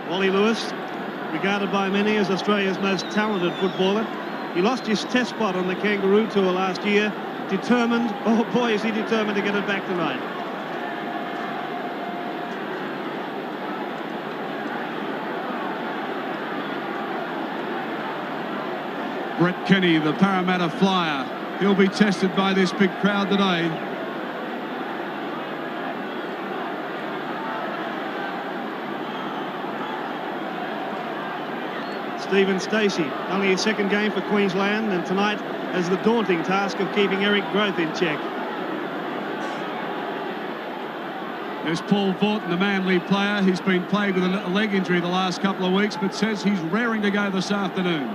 Wally Lewis, regarded by many as Australia's most talented footballer. He lost his test spot on the Kangaroo Tour last year. Determined, oh boy is he determined to get it back tonight. Brett Kenny, the Parramatta flyer. He'll be tested by this big crowd today. Stephen Stacey, only his second game for Queensland, and tonight has the daunting task of keeping Eric Grothe in check. There's Paul Vaughton, the Manly player. He's been plagued with a leg injury the last couple of weeks, but says he's raring to go this afternoon.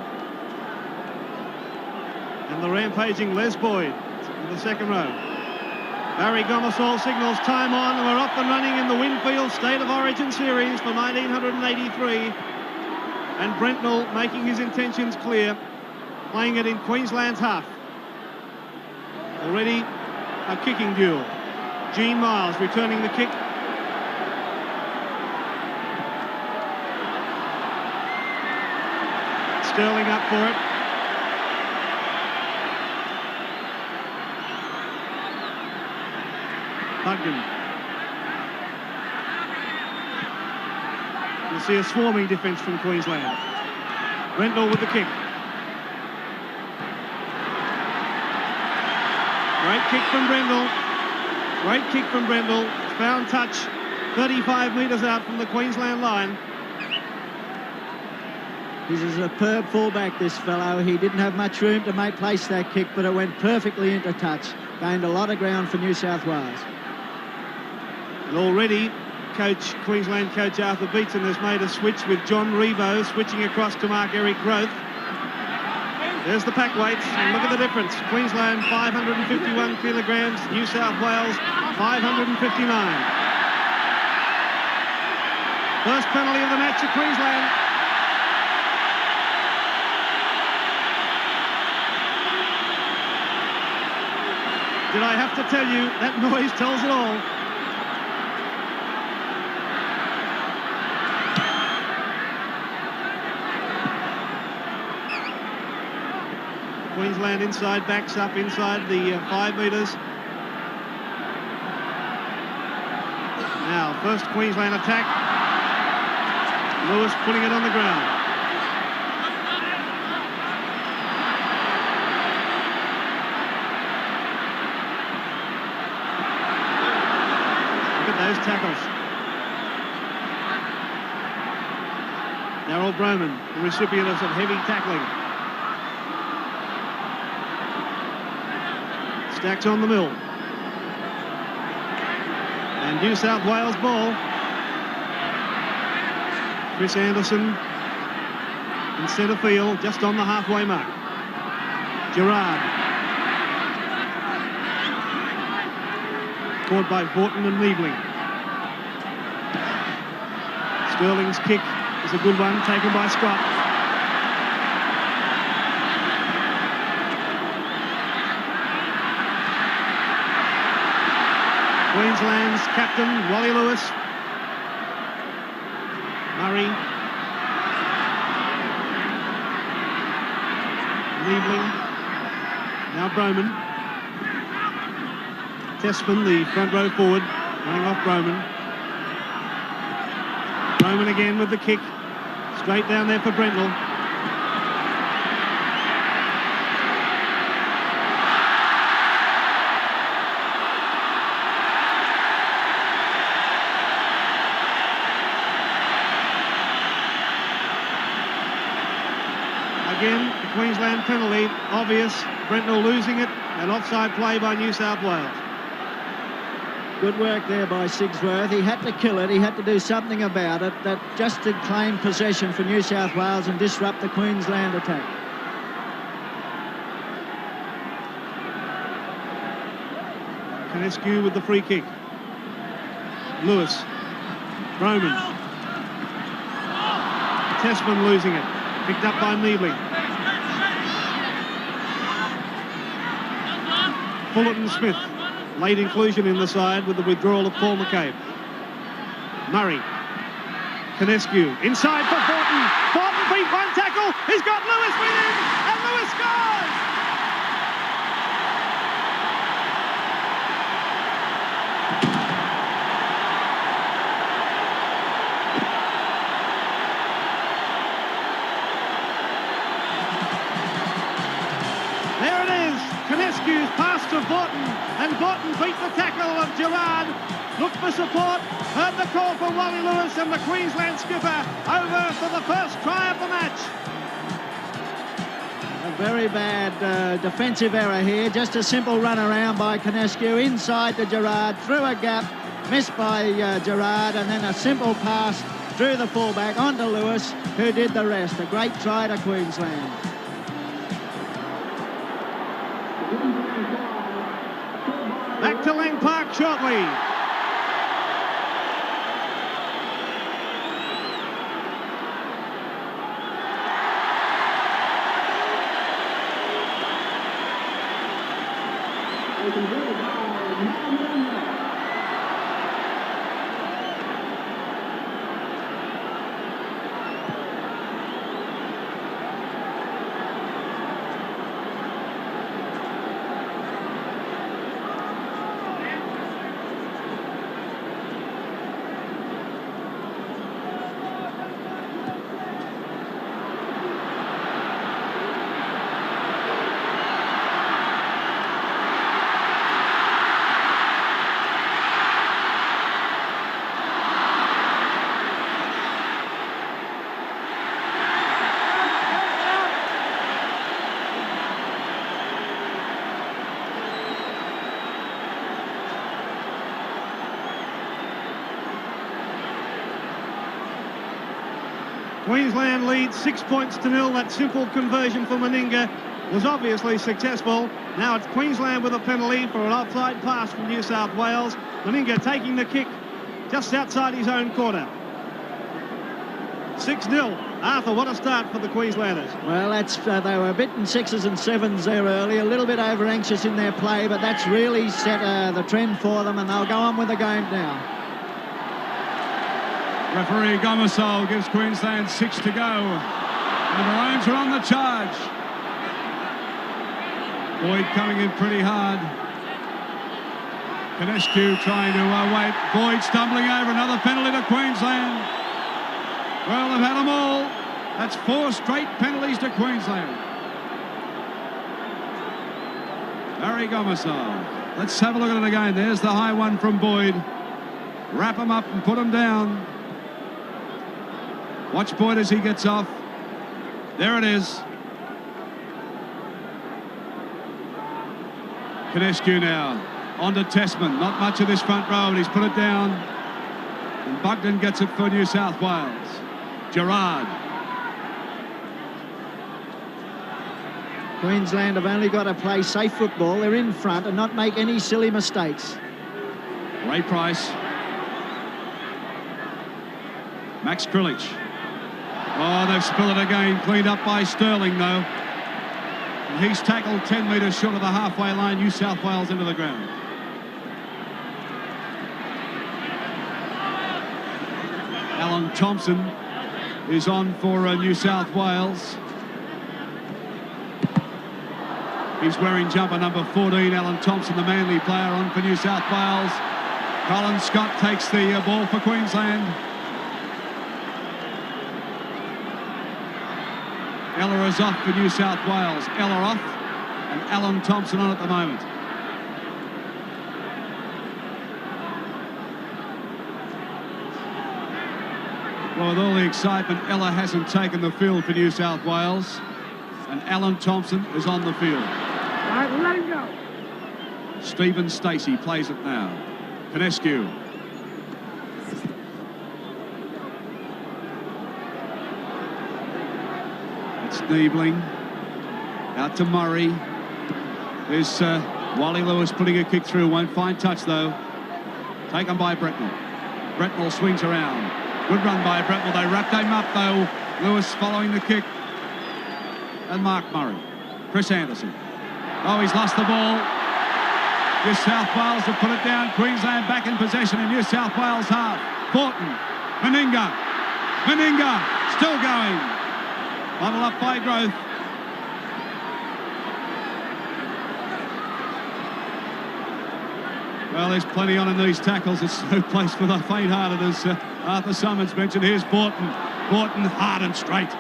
And the rampaging Les Boyd in the second row. Barry Gomersall signals time on, and we're off and running in the Winfield State of Origin Series for 1983. And Brentnell making his intentions clear, playing it in Queensland's half. Already a kicking duel. Gene Miles returning the kick. Sterling up for it. Hudgen. You'll see a swarming defence from Queensland. Brentnell with the kick. Great kick from Brentnell. Great kick from Brentnell. Found touch 35 metres out from the Queensland line. He's a superb fullback, this fellow. He didn't have much room to place that kick, but it went perfectly into touch. Gained a lot of ground for New South Wales. And already, Queensland coach Arthur Beetson has made a switch with John Rebo switching across to mark Eric Grothe. There's the pack weights, and look at the difference. Queensland 551 kilograms, New South Wales 559. First penalty of the match at Queensland. Did I have to tell you, that noise tells it all. Queensland inside, backs up inside the 5 metres. Now, first Queensland attack. Lewis putting it on the ground. Look at those tackles. Darryl Broman, the recipient of some heavy tackling. Stacks on the mill. And New South Wales ball. Chris Anderson in centre field, just on the halfway mark. Gerard. Caught by Vaughton and Niebling. Sterling's kick is a good one, taken by Scott. Queensland's captain, Wally Lewis. Murray. Niebling. Now Broman. Tessman, the front row forward, running off Broman. Broman again with the kick. Straight down there for Brentnell. Again, the Queensland penalty, obvious. Brentnell losing it, and offside play by New South Wales. Good work there by Sigsworth. He had to kill it. He had to do something about it, that just to claim possession for New South Wales and disrupt the Queensland attack. Canescu with the free kick. Lewis. Broman. Tessman losing it. Picked up by Niebling. Fullerton Smith. Late inclusion in the side with the withdrawal of Paul McCabe. Murray. Canescu inside for Borton. Borton beat one tackle. He's got Lewis with him, and Lewis scores! There it is. Canescu's pass to Borton, and Borton beat the tackle of Gerard. Looked for support, heard the call for Wally Lewis, and the Queensland skipper over for the first try of the match. A very bad defensive error here. Just a simple run around by Canescu inside to Gerard, through a gap, missed by Gerard, and then a simple pass through the fullback onto Lewis, who did the rest. A great try to Queensland. Back to Lang Park shortly. Queensland leads 6 points to nil. That simple conversion for Meninga was obviously successful. Now it's Queensland with a penalty for an offside pass from New South Wales. Meninga taking the kick just outside his own corner. 6-0. Arthur, what a start for the Queenslanders. Well, that's they were beaten 6s and 7s there early, a little bit over anxious in their play, but that's really set the trend for them, and they'll go on with the game now. Referee Gomersol gives Queensland 6 to go. And the Maroons are on the charge. Boyd coming in pretty hard. Canescu trying to wait. Boyd stumbling over. Another penalty to Queensland. Well, they've had them all. That's 4 straight penalties to Queensland. Barry Gomersol. Let's have a look at it again. There's the high one from Boyd. Wrap him up and put him down. Watch Boyd as he gets off. There it is. Canescu now. On to Tessman. Not much of this front row, but he's put it down. And Bugden gets it for New South Wales. Gerard. Queensland have only got to play safe football. They're in front and not make any silly mistakes. Ray Price. Max Krilich. Oh, they've spilled it again. Cleaned up by Sterling, though. And he's tackled 10 metres short of the halfway line. New South Wales into the ground. Alan Thompson is on for New South Wales. He's wearing jumper number 14. Alan Thompson, the Manly player, on for New South Wales. Colin Scott takes the ball for Queensland. Ella is off for New South Wales. Ella off, and Alan Thompson on at the moment. Well, with all the excitement, Ella hasn't taken the field for New South Wales, and Alan Thompson is on the field. All right, let him go. Stephen Stacey plays it now. Canescu. Niebling out to Murray. There's Wally Lewis putting a kick through, won't find touch though. Taken by Bretnell. Bretnell swings around. Good run by Bretnell. They wrapped him up though. Lewis following the kick. And Mark Murray. Chris Anderson. Oh, he's lost the ball. New South Wales have put it down. Queensland back in possession in New South Wales half. Thornton. Meninga. Meninga still going. Bottle up by Growth. Well, there's plenty on in these tackles. It's no place for the faint-hearted, as Arthur Summons mentioned. Here's Borton. Borton hard and straight.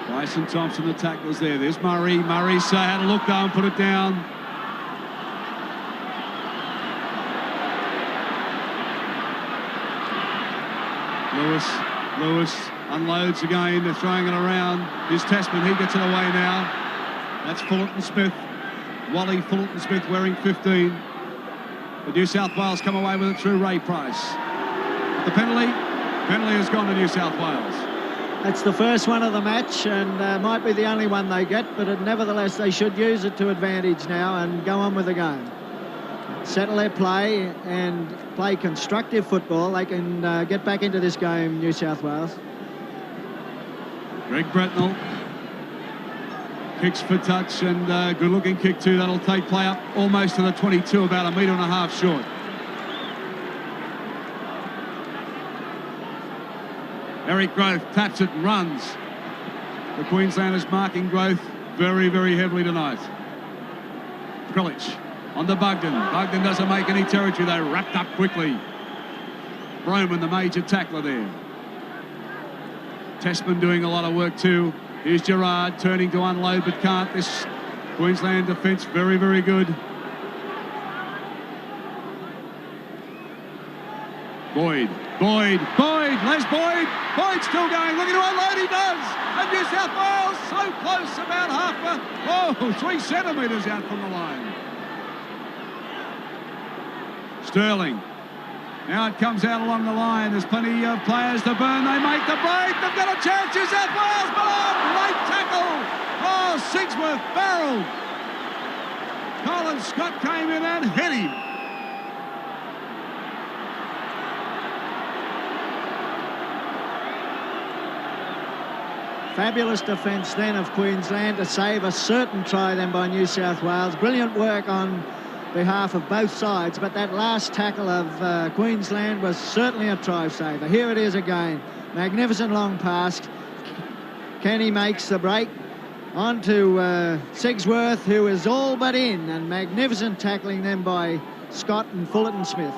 Bryson Thompson, the tackles there. There's Murray. Murray had a look though and put it down. Lewis unloads again. They're throwing it around. Here's Tasman. He gets it away now. That's Fullerton Smith. Wally Fullerton Smith wearing 15. But New South Wales come away with it through Ray Price. The penalty has gone to New South Wales. That's the first one of the match, and might be the only one they get, but nevertheless they should use it to advantage now and go on with the game. Settle their play and play constructive football. They can get back into this game, New South Wales. Greg Bretnell kicks for touch, and good-looking kick too. That'll take play up almost to the 22, about a metre and a half short. Eric Growth taps it and runs. The Queenslanders marking Growth very, very heavily tonight. Krilich on to Bugden. Bugden doesn't make any territory. They wrapped up quickly. Broman, the major tackler there. Tessman doing a lot of work too. Here's Gerard turning to unload but can't. This Queensland defence very, very good. Boyd, Les Boyd. Boyd still going, looking to unload, he does. And New South Wales so close, about half 3 centimetres out from the line. Sterling. Now it comes out along the line. There's plenty of players to burn. They make the break. They've got a chance. New South Wales, but late tackle. Oh, Sigsworth barreled. Colin Scott came in and hit him. Fabulous defence then of Queensland to save a certain try then by New South Wales. Brilliant work on behalf of both sides, but that last tackle of Queensland was certainly a try saver. Here it is again. Magnificent long pass. Kenny makes the break onto Sigsworth, who is all but in, and magnificent tackling then by Scott and Fullerton Smith.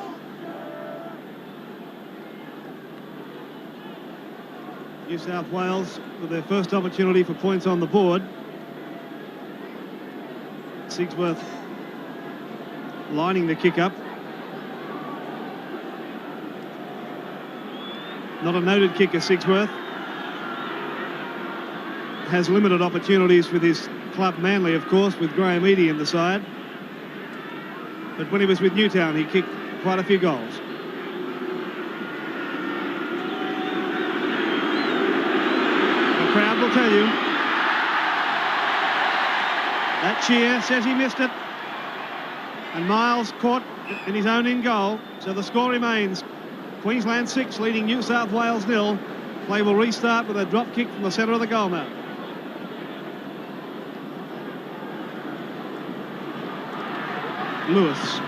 New South Wales with their first opportunity for points on the board. Sigsworth lining the kick up. Not a noted kicker, Sigsworth. Has limited opportunities with his club Manly, of course, with Graham Eadie in the side. But when he was with Newtown, he kicked quite a few goals. The crowd will tell you. That cheer says he missed it. And Miles caught in his own in goal. So the score remains Queensland 6 leading New South Wales 0. Play will restart with a drop kick from the centre of the goal mouth. Lewis.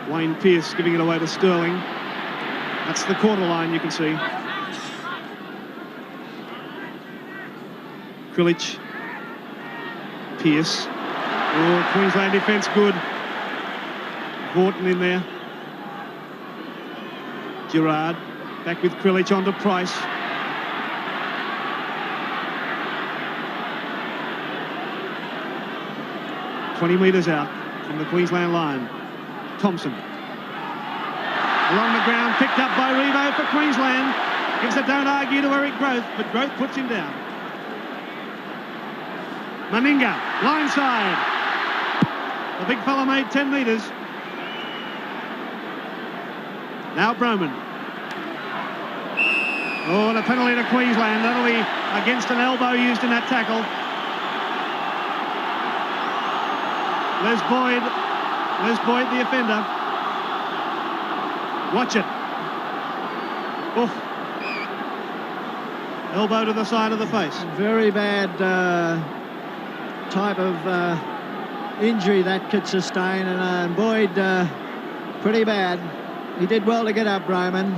Wayne Pearce giving it away to Sterling. That's the quarter line, you can see. Krilich. Pearce. Oh, Queensland defence good. Borton in there. Gerard back with Krilich on to Price. "20 metres out from the Queensland line. Thompson. Along the ground, picked up by Revo for Queensland. Gives a don't argue to Eric Growth, but Growth puts him down. Meninga, line side. The big fella made 10 metres. Now Broman. Oh, and a penalty to Queensland. That'll be against an elbow used in that tackle. Les Boyd the offender. Watch it. Oof. Elbow to the side of the face. Very bad type of injury that could sustain, and Boyd pretty bad. He did well to get up, Broman.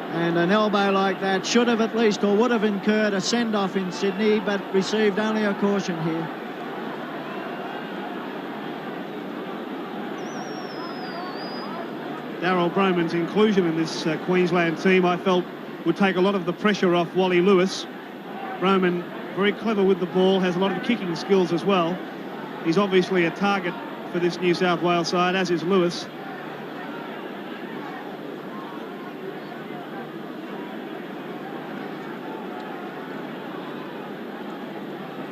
And an elbow like that should have at least, or would have incurred a send-off in Sydney, but received only a caution here. Darryl Broman's inclusion in this Queensland team, I felt, would take a lot of the pressure off Wally Lewis. Broman, very clever with the ball, has a lot of kicking skills as well. He's obviously a target for this New South Wales side, as is Lewis.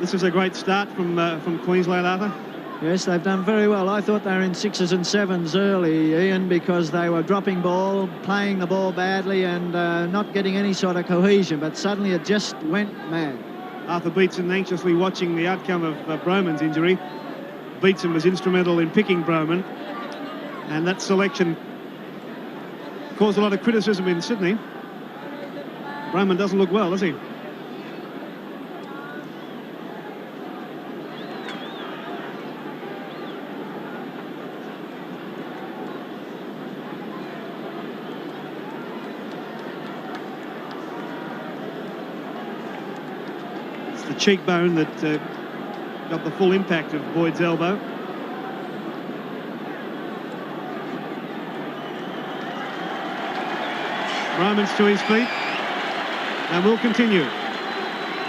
This is a great start from Queensland, Arthur. Yes, they've done very well. I thought they were in 6s and 7s early, Ian, because they were dropping ball, playing the ball badly, and not getting any sort of cohesion. But suddenly it just went mad. Arthur Beetson anxiously watching the outcome of Broman's injury. Beetson was instrumental in picking Broman, and that selection caused a lot of criticism in Sydney. Broman doesn't look well, does he? The cheekbone that got the full impact of Boyd's elbow. Romans to his feet, and will continue.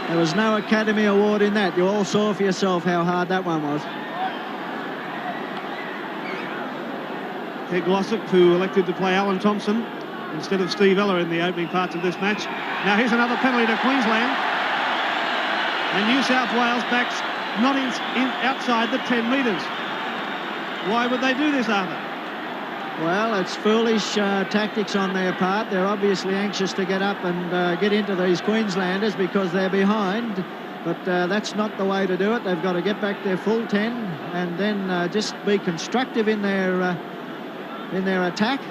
There was no Academy Award in that. You all saw for yourself how hard that one was. Ted Glossop, who elected to play Alan Thompson instead of Steve Ella in the opening parts of this match. Now here's another penalty to Queensland. And New South Wales backs not outside the 10 metres. Why would they do this, Arthur? Well, it's foolish tactics on their part. They're obviously anxious to get up and get into these Queenslanders because they're behind. But that's not the way to do it. They've got to get back their full 10 and then just be constructive in their attack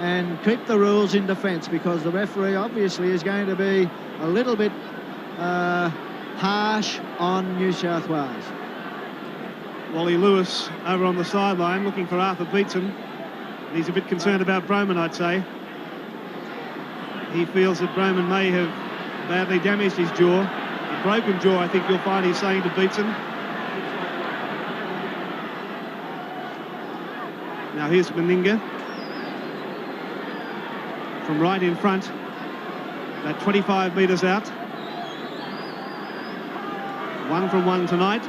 and keep the rules in defence, because the referee obviously is going to be a little bit harsh on New South Wales. Wally Lewis over on the sideline looking for Arthur Beetson. He's a bit concerned about Broman, I'd say. He feels that Broman may have badly damaged his jaw. A broken jaw, I think you'll find he's saying to Beetson. Now here's Meninga from right in front, about 25 metres out. 1 from 1 tonight.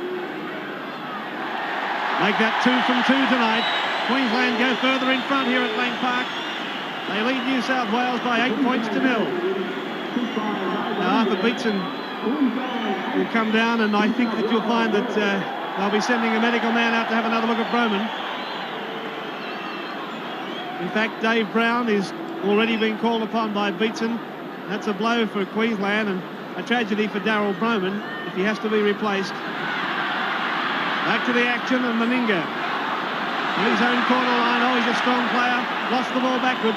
Make that 2 from 2 tonight. Queensland go further in front here at Lang Park. They lead New South Wales by 8 points to 0. Now Arthur Beetson will come down, and I think that you'll find that they'll be sending a medical man out to have another look at Broman. In fact, Dave Brown is already being called upon by Beetson. That's a blow for Queensland and a tragedy for Darryl Broman if he has to be replaced. Back to the action, and Meninga in his own corner line. Oh, he's a strong player. Lost the ball backward.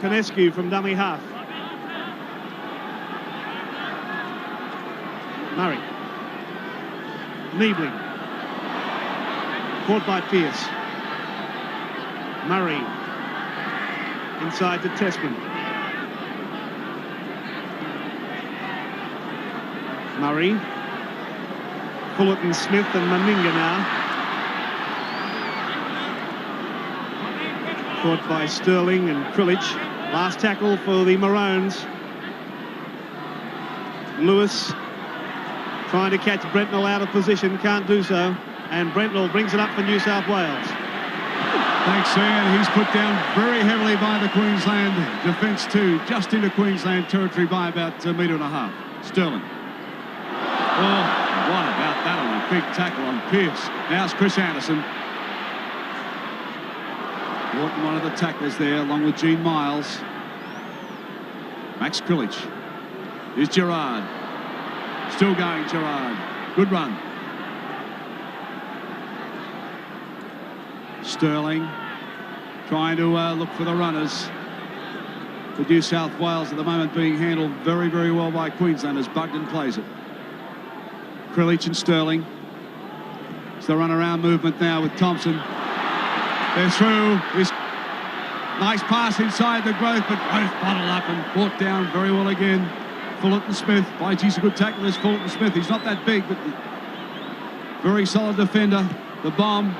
Canescu from dummy half. Murray. Niebling. Caught by Pearce. Murray. Inside to Tessman. Murray. Fullerton, Smith and Meninga now. Caught by Sterling and Krilich. Last tackle for the Maroons. Lewis trying to catch Brentnell out of position, can't do so. And Brentnell brings it up for New South Wales. Thanks, Ian. He's put down very heavily by the Queensland defence too, just into Queensland territory by about a metre and a half. Sterling. Oh, what about that on a big tackle on Pearce? Now it's Chris Anderson. Caught one of the tackles there, along with Gene Miles. Max Krilich. Here's Gerard. Still going, Gerard. Good run. Sterling trying to look for the runners. for New South Wales at the moment being handled very, very well by Queensland as Bugden plays it. Krilich and Sterling. It's the run-around movement now with Thompson. They're through. Nice pass inside the Growth, but Growth bottled up and brought down very well again. Fullerton Smith. He's a good tackler, this Fullerton Smith. He's not that big, but very solid defender. The bomb.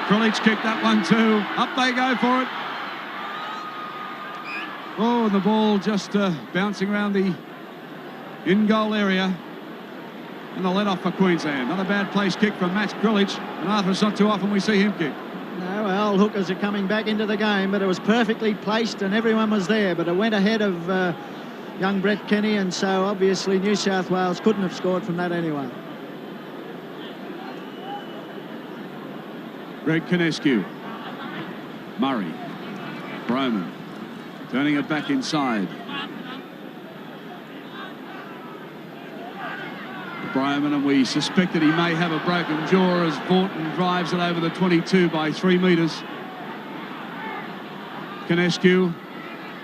Krilich kicked that one too. Up they go for it. Oh, and the ball just bouncing around the in-goal area. And the let-off for Queensland. Another bad place kick from Matt Krilich. And Arthur, it's not too often we see him kick. No, well, hookers are coming back into the game, but it was perfectly placed and everyone was there. But it went ahead of young Brett Kenny, and so obviously New South Wales couldn't have scored from that anyway. Greg Canescu. Murray. Broman. Turning it back inside. Broman, and we suspect that he may have a broken jaw as Vorton drives it over the 22 by 3 metres. Canescu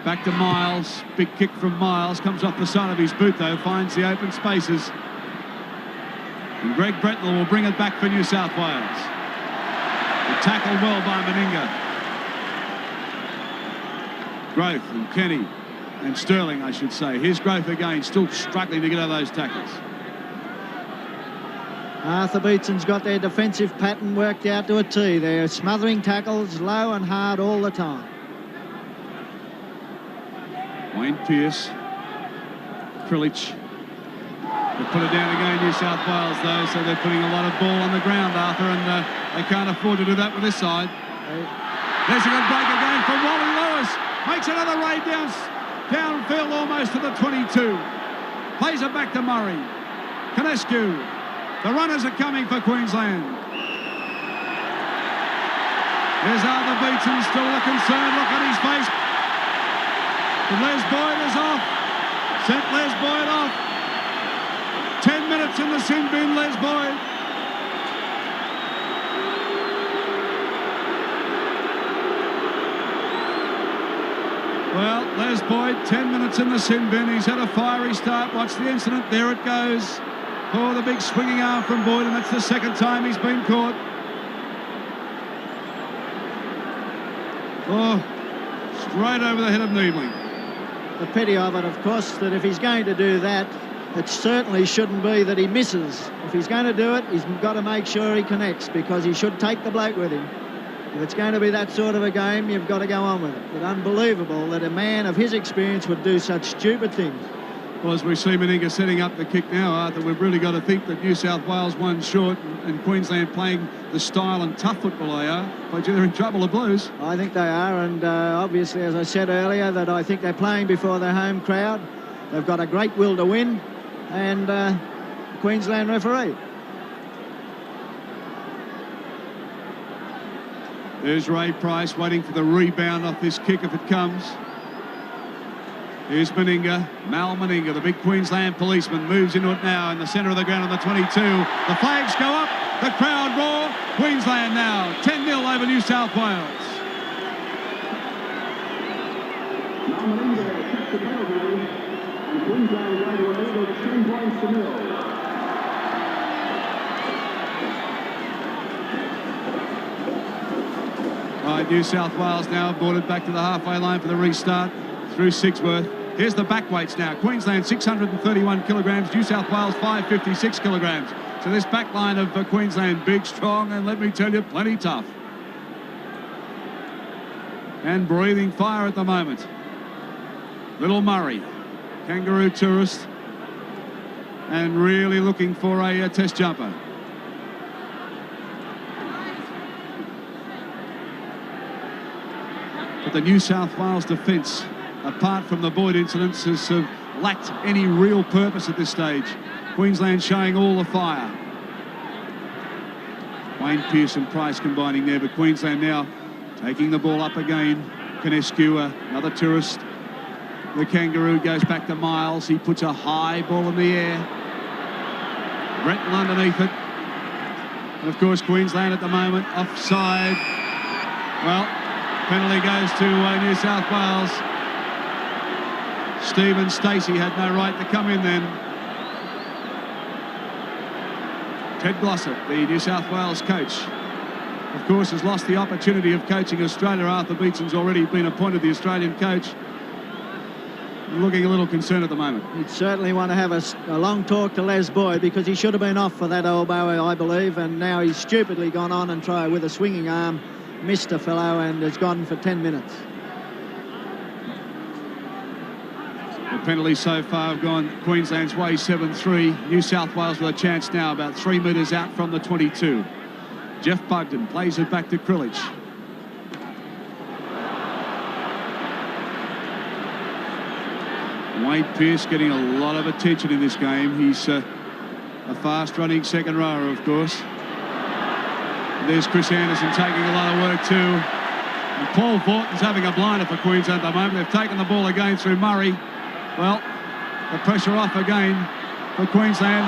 back to Miles. Big kick from Miles. Comes off the side of his boot though. Finds the open spaces. And Greg Bretnell will bring it back for New South Wales. The tackle well by Meninga. Growth and Kenny and Sterling, I should say. Here's Growth again, still struggling to get out of those tackles. Arthur Beetson's got their defensive pattern worked out to a T. They're smothering tackles low and hard all the time. Wayne Pearce. Krilich. They put it down again, New South Wales, though, so they're putting a lot of ball on the ground, Arthur, and they can't afford to do that with this side. There's a good break again from Wally Lewis. Makes another raid downfield almost to the 22. Plays it back to Murray. Canescu. The runners are coming for Queensland. There's Arthur Beetson, still a concern look at his face. And Les Boyd is off. Sent Les Boyd off. 10 minutes in the sin bin, Les Boyd. Well, Les Boyd, 10 minutes in the sin bin. He's had a fiery start. Watch the incident. There it goes. Oh, the big swinging arm from Boyd, and that's the second time he's been caught. Oh, straight over the head of Niebling. The pity of it, of course, that if he's going to do that, it certainly shouldn't be that he misses. If he's going to do it, he's got to make sure he connects, because he should take the bloke with him. If it's going to be that sort of a game, you've got to go on with it. But unbelievable that a man of his experience would do such stupid things. Well, as we see Meninga setting up the kick now, Arthur, we've really got to think that New South Wales won short and Queensland playing the style and tough football they are. But they're in trouble, the Blues. I think they are, and obviously, as I said earlier, that I think they're playing before their home crowd. They've got a great will to win, and Queensland referee. There's Ray Price waiting for the rebound off this kick if it comes. Here's Meninga, Mal Meninga, the big Queensland policeman, moves into it now in the centre of the ground on the 22. The flags go up, the crowd roar. Queensland now 10-0 over New South Wales. Mal Meninga kicks the penalty, and Queensland right away with 10 points to nil. Right, New South Wales now boarded back to the halfway line for the restart through Sixworth. Here's the back weights now. Queensland 631 kilograms, New South Wales 556 kilograms. So this back line of Queensland, big, strong, and let me tell you, plenty tough. And breathing fire at the moment. Little Murray, kangaroo tourist, and really looking for a test jumper. But the New South Wales defence, apart from the Boyd incidents, has lacked any real purpose at this stage. Queensland showing all the fire. Wayne Pearce and Price combining there, but Queensland now taking the ball up again. Canescu, another tourist. The kangaroo goes back to Miles. He puts a high ball in the air. Bretton underneath it. And of course, Queensland at the moment offside. Well, penalty goes to New South Wales. Stephen Stacey had no right to come in then. Ted Glossop, the New South Wales coach, of course, has lost the opportunity of coaching Australia. Arthur Beetson's already been appointed the Australian coach. Looking a little concerned at the moment. He'd certainly want to have a long talk to Les Boyd, because he should have been off for that elbow, I believe, and now he's stupidly gone on and tried with a swinging arm, missed a fellow, and has gone for 10 minutes. The penalties so far have gone Queensland's way, 7-3. New South Wales with a chance now, about 3 metres out from the 22. Jeff Bugden plays it back to Krilich. Wade Pearce getting a lot of attention in this game. He's a fast-running second rower, of course. There's Chris Anderson taking a lot of work too. And Paul Vorton's having a blinder for Queensland at the moment. They've taken the ball again through Murray. Well, the pressure off again for Queensland.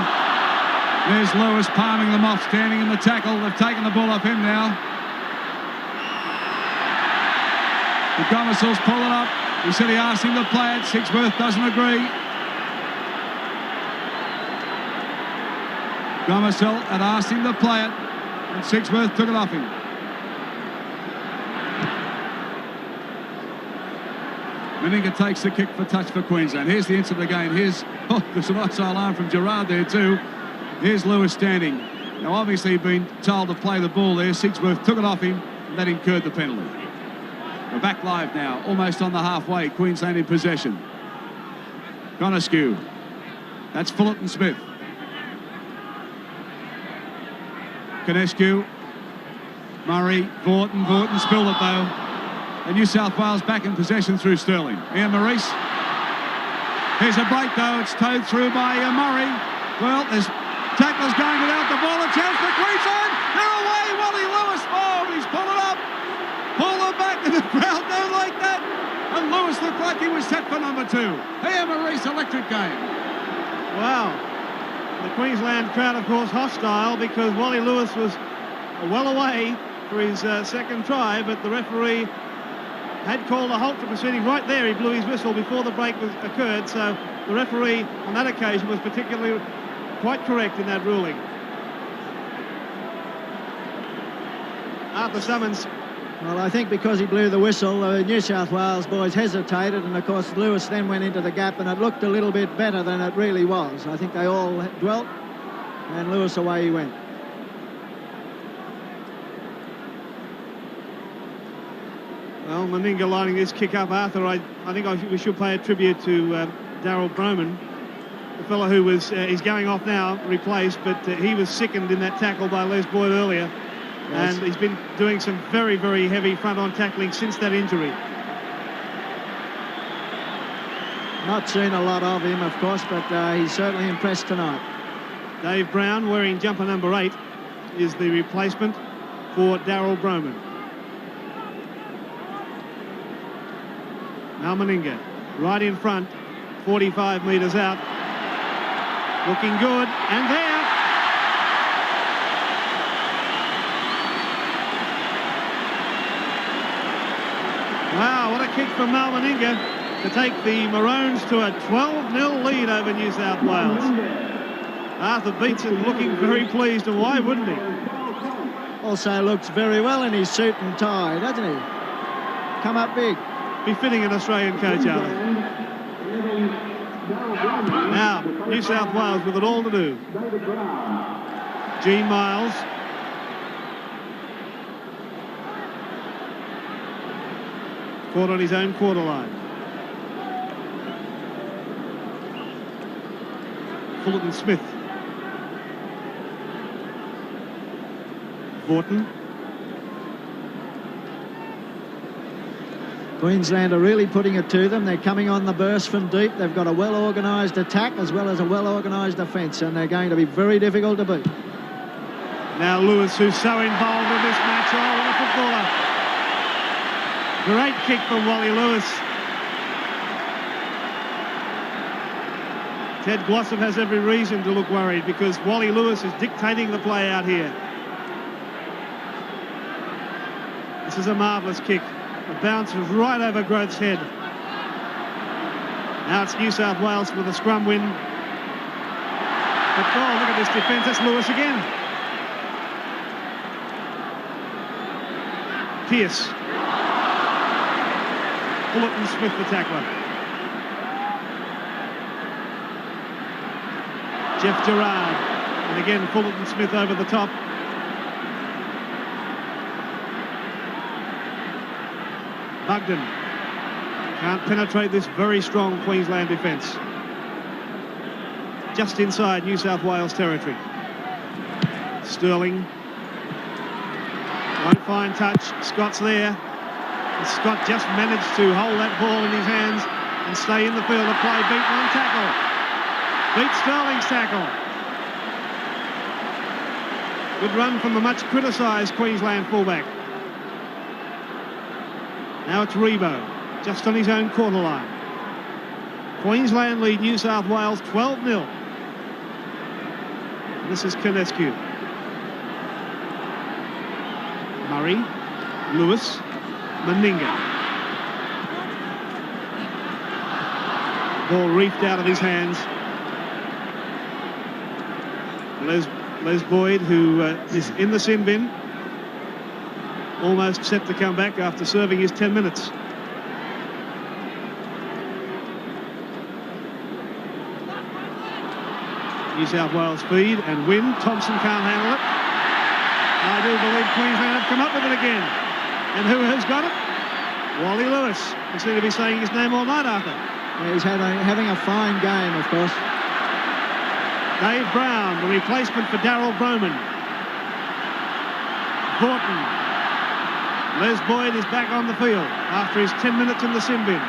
There's Lewis palming them off, standing in the tackle. They've taken the ball off him now. The Gomesel's pulling up. He said he asked him to play it. Sigsworth doesn't agree. Gomesel had asked him to play it, and Sigsworth took it off him. Meninga takes the kick for touch for Queensland. Here's the incident again. Here's, there's a nice alarm from Gerard there too. Here's Lewis standing. Now obviously he'd been told to play the ball there. Sigsworth took it off him, and that incurred the penalty. We're back live now, almost on the halfway. Queensland in possession. Conescu. That's Fullerton Smith. Conescu. Murray. Vorton spilled it though. And New South Wales back in possession through Sterling. Ian Maurice. Here's a break though. It's towed through by Murray. Well, there's tacklers going without the ball. A chance for Queensland. They're away. Wally Lewis. Oh, he's pulled it up. Pull them back, and the crowd don't like that. And Lewis looked like he was set for number 2. Ian Maurice, electric game. Wow. The Queensland crowd, of course, hostile, because Wally Lewis was well away for his second try, but the referee had called a halt to proceeding right there. He blew his whistle before the break occurred, so the referee on that occasion was particularly quite correct in that ruling. Arthur Summons. Well, I think because he blew the whistle, the New South Wales boys hesitated, and of course Lewis then went into the gap, and it looked a little bit better than it really was. I think they all dwelt, and Lewis away he went. Well, Meninga lining this kick up, Arthur. I think we should pay a tribute to Daryl Broman, the fellow who was is going off now, replaced, but he was sickened in that tackle by Les Boyd earlier. Yes. And he's been doing some very, very heavy front-on tackling since that injury. Not seen a lot of him, of course, but he's certainly impressed tonight. Dave Brown, wearing jumper number 8, is the replacement for Daryl Broman. Now Meninga, right in front, 45 metres out. Looking good, and there. Wow, what a kick from Mal Meninga to take the Maroons to a 12-0 lead over New South Wales. Arthur Beetson looking very pleased, and why wouldn't he? Also looks very well in his suit and tie, doesn't he? Come up big. Befitting an Australian coach, Arthur. Now, New South Wales with it all to do. Gene Miles. Caught on his own quarter line. Fullerton Smith. Vorton. Queensland are really putting it to them. They're coming on the burst from deep. They've got a well-organised attack as well as a well-organised defence, and they're going to be very difficult to beat. Now Lewis, who's so involved in this match. Oh, what a footballer. Great kick from Wally Lewis. Ted Glossop has every reason to look worried, because Wally Lewis is dictating the play out here. This is a marvellous kick. It bounces right over Groth's head. Now it's New South Wales with a scrum win. But oh, look at this defence. That's Lewis again. Pearce. Fullerton Smith the tackler. Jeff Gerard. And again, Fullerton Smith over the top. Bugden can't penetrate this very strong Queensland defence. Just inside New South Wales territory. Sterling won't find touch. Scott's there. And Scott just managed to hold that ball in his hands and stay in the field of play. Beat one tackle. Beat Sterling's tackle. Good run from the much criticised Queensland fullback. Now it's Rebo, just on his own quarter line. Queensland lead New South Wales 12-0. This is Canescu. Murray, Lewis, Meninga. Ball reefed out of his hands. Les Boyd, who is in the sin bin, almost set to come back after serving his 10 minutes. New South Wales feed and win. Thompson can't handle it. I do believe Queensland have come up with it again. And who has got it? Wally Lewis. We seem to be saying his name all night, Arthur. Yeah, he's having a fine game, of course. Dave Brown, the replacement for Darryl Broman. Thornton. Les Boyd is back on the field after his 10 minutes in the sin bin.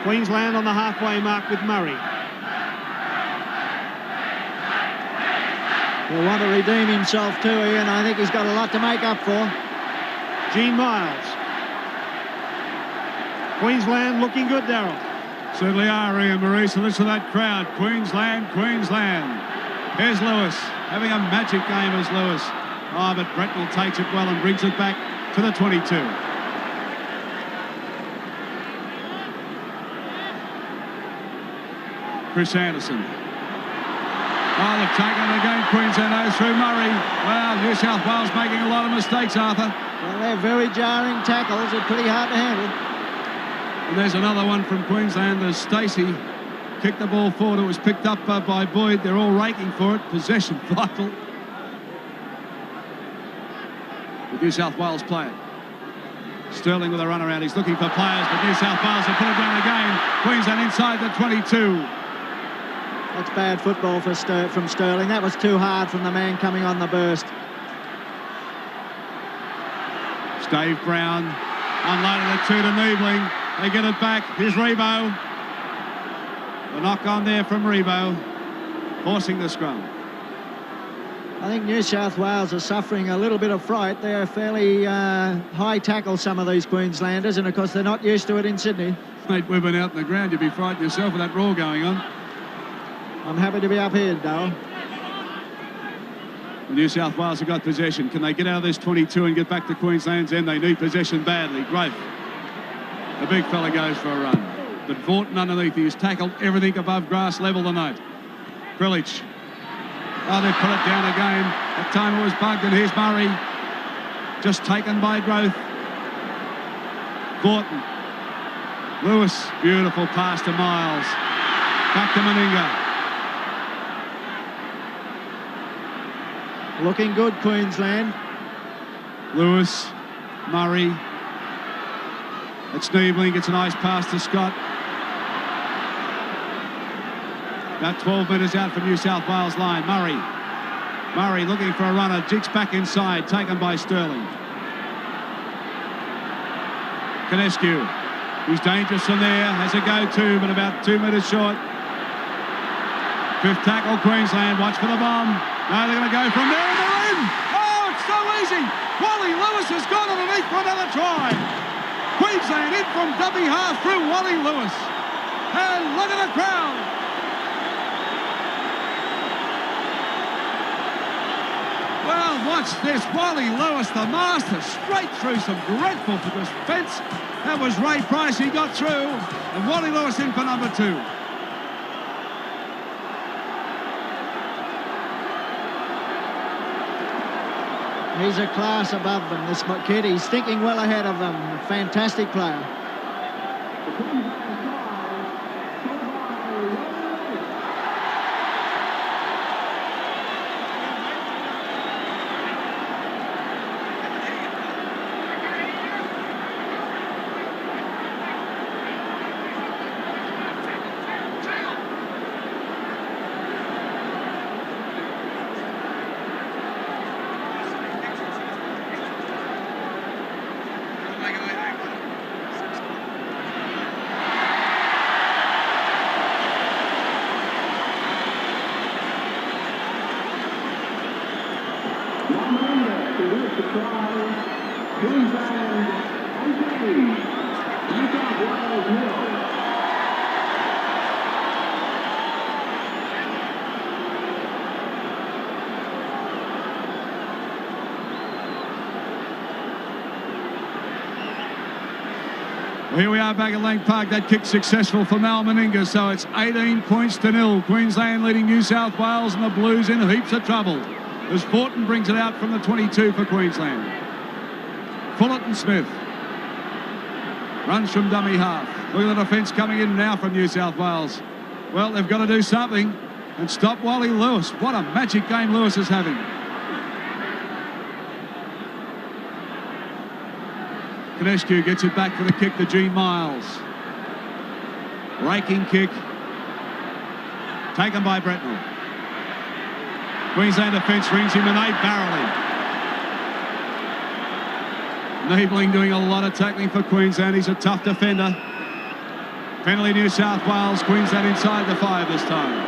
Queensland on the halfway mark with Murray. He'll want to redeem himself too, Ian. I think he's got a lot to make up for. Gene Miles. Queensland looking good, Darryl. Certainly are, Ian Maurice. So listen to that crowd. Queensland, Queensland. Here's Lewis, having a magic game as Lewis. Oh, but Bretnell takes it well and brings it back to the 22. Chris Anderson. Oh, they've taken it again. Queensland through Murray. Wow, New South Wales making a lot of mistakes, Arthur. Well, they're very jarring tackles. They're pretty hard to handle. And there's another one from Queensland as Stacey kicked the ball forward. It was picked up by Boyd. They're all raking for it. Possession vital. The New South Wales player. Sterling with a run around. He's looking for players, but New South Wales have put it down again. Queensland inside the 22. That's bad football from Sterling. That was too hard from the man coming on the burst. Dave Brown unloaded it to Niebling. They get it back. Here's Rebo. The knock on there from Rebo, forcing the scrum. I think New South Wales are suffering a little bit of fright. They're fairly high tackle, some of these Queenslanders, and of course they're not used to it in Sydney. Mate, we've been out in the ground. You'd be frightened yourself with that roar going on. I'm happy to be up here, Darryl. New South Wales have got possession. Can they get out of this 22 and get back to Queensland's end? They need possession badly. Growth. The big fella goes for a run. But Vorton underneath, he's tackled everything above grass level tonight. Prilich. Oh, they've put it down again. That time it was bugged, and here's Murray. Just taken by Growth. Vorton. Lewis. Beautiful pass to Miles. Back to Meninga. Looking good, Queensland. Lewis, Murray. It's Niebling. It's a nice pass to Scott. About 12 metres out from New South Wales line. Murray looking for a runner. Jigs back inside. Taken by Sterling. Canescu. He's dangerous from there. Has a go-to, but about 2 metres short. Fifth tackle, Queensland. Watch for the bomb. No, they're going to go from there and they're in. Oh, it's so easy. Wally Lewis has gone underneath for another try. Queensland in from dummy half through Wally Lewis. And look at the crowd. Well, what Watch this, Wally Lewis, the master, straight through some dreadful defence. That was Ray Price, he got through, and Wally Lewis in for number 2. He's a class above them, this kid. He's thinking well ahead of them. A fantastic player. Here we are back at Lang Park. That kick successful for Mal Meninga, so it's 18 points to 0. Queensland leading New South Wales, and the Blues in heaps of trouble as Fortin brings it out from the 22 for Queensland. Fullerton Smith runs from dummy half. Look at the defence coming in now from New South Wales. Well, they've got to do something and stop Wally Lewis. What a magic game Lewis is having. Kinescu gets it back for the kick to Gene Miles. Raking kick. Taken by Bretnell. Queensland defence rings him and they barrel him. Niebling doing a lot of tackling for Queensland. He's a tough defender. Penalty New South Wales. Queensland inside the 5 this time.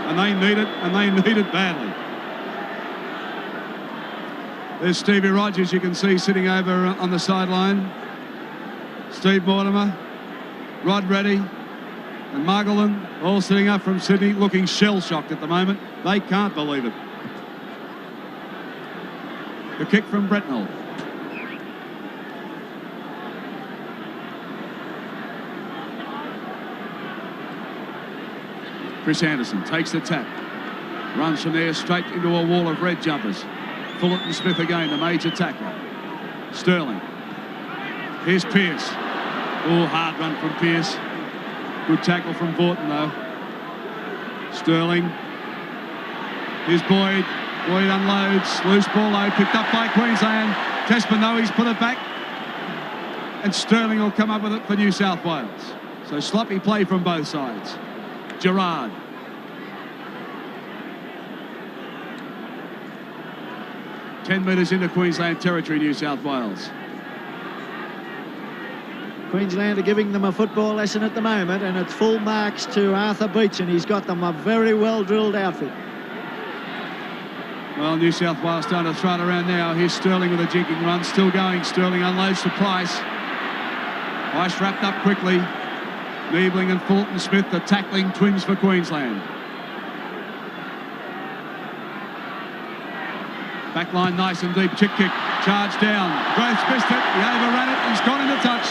And they need it, and they need it badly. There's Stevie Rogers, you can see sitting over on the sideline. Steve Mortimer, Rod Reddy, and Margolin all sitting up from Sydney, looking shell-shocked at the moment. They can't believe it. The kick from Bretnell. Chris Anderson takes the tap. Runs from there straight into a wall of red jumpers. Fullerton Smith again, the major tackler. Sterling. Here's Pearce. Oh, hard run from Pearce. Good tackle from Vaughton, though. Sterling. Here's Boyd. Boyd unloads. Loose ball, though, picked up by Queensland. Tespanoi's put it back. And Sterling will come up with it for New South Wales. So sloppy play from both sides. Gerard. Ten metres into Queensland territory, New South Wales. Queensland are giving them a football lesson at the moment, and it's full marks to Arthur Beach, and he's got them a very well-drilled outfit. Well, New South Wales starting to throw it around now. Here's Sterling with a jinking run. Still going. Sterling unloads to Price. Price wrapped up quickly. Niebling and Fulton Smith, the tackling twins for Queensland. Back line nice and deep. Chick kick. Charge down. Groves missed it. He overran it. He's gone into touch.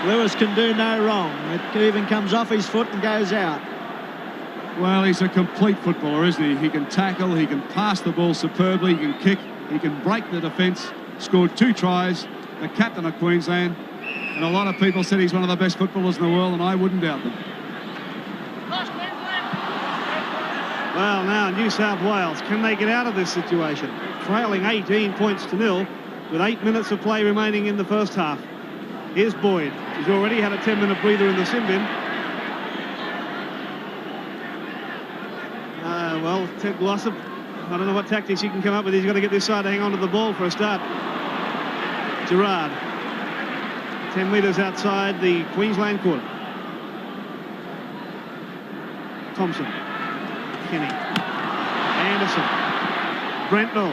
Lewis can do no wrong. It even comes off his foot and goes out. Well, he's a complete footballer, isn't he? He can tackle. He can pass the ball superbly. He can kick. He can break the defence. Scored 2 tries. The captain of Queensland. And a lot of people said he's one of the best footballers in the world, and I wouldn't doubt them. Well, now New South Wales, can they get out of this situation? Trailing 18 points to 0 with 8 minutes of play remaining in the first half. Here's Boyd. He's already had a 10-minute breather in the sin bin. Well, Ted Glossop, I don't know what tactics he can come up with. He's got to get this side to hang on to the ball for a start. Gerard. 10 metres outside the Queensland quarter. Thompson. Kenny. Anderson. Brentnell.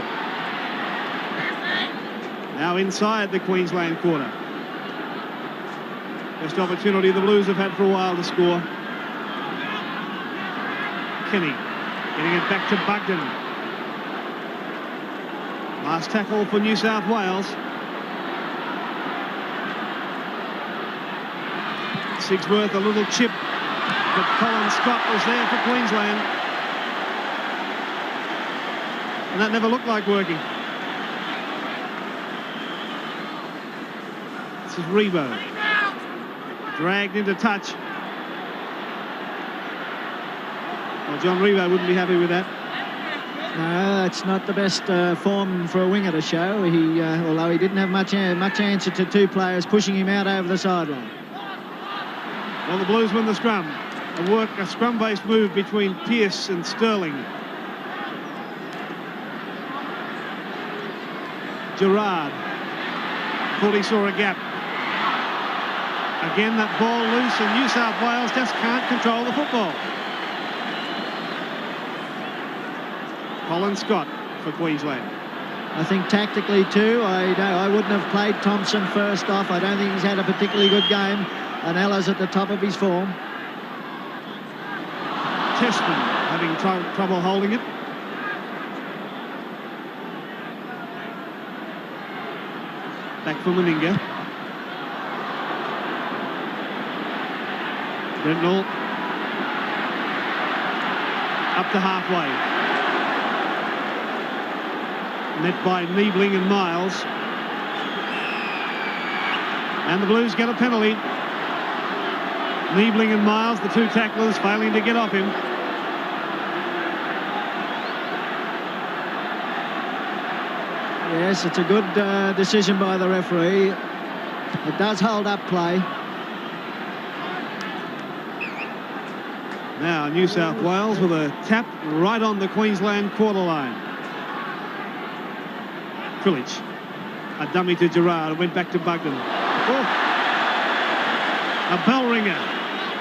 Now inside the Queensland quarter. Best opportunity the Blues have had for a while to score. Kenny getting it back to Bugden. Last tackle for New South Wales. Sigsworth, a little chip, but Colin Scott was there for Queensland. And that never looked like working. This is Rebo. Dragged into touch. Well, John Rebo wouldn't be happy with that. No, that's not the best form for a winger to show. He, although he didn't have much answer to two players pushing him out over the sideline. Well, the Blues win the scrum. A scrum-based move between Pearce and Sterling. Gerard thought he saw a gap. Again, that ball loose, and New South Wales just can't control the football. Colin Scott for Queensland. I think tactically too, I wouldn't have played Thompson first off. I don't think he's had a particularly good game, and Ella's at the top of his form. Testman having trouble holding it. Back for Meninga. Brentnall up to halfway. Net by Niebling and Miles. And the Blues get a penalty. Niebling and Miles, the two tacklers, failing to get off him. Yes, it's a good decision by the referee. It does hold up play. Now New South Wales with a tap right on the Queensland quarter line. Krilich, a dummy to Gerard, went back to Bugden. Oh, a bell ringer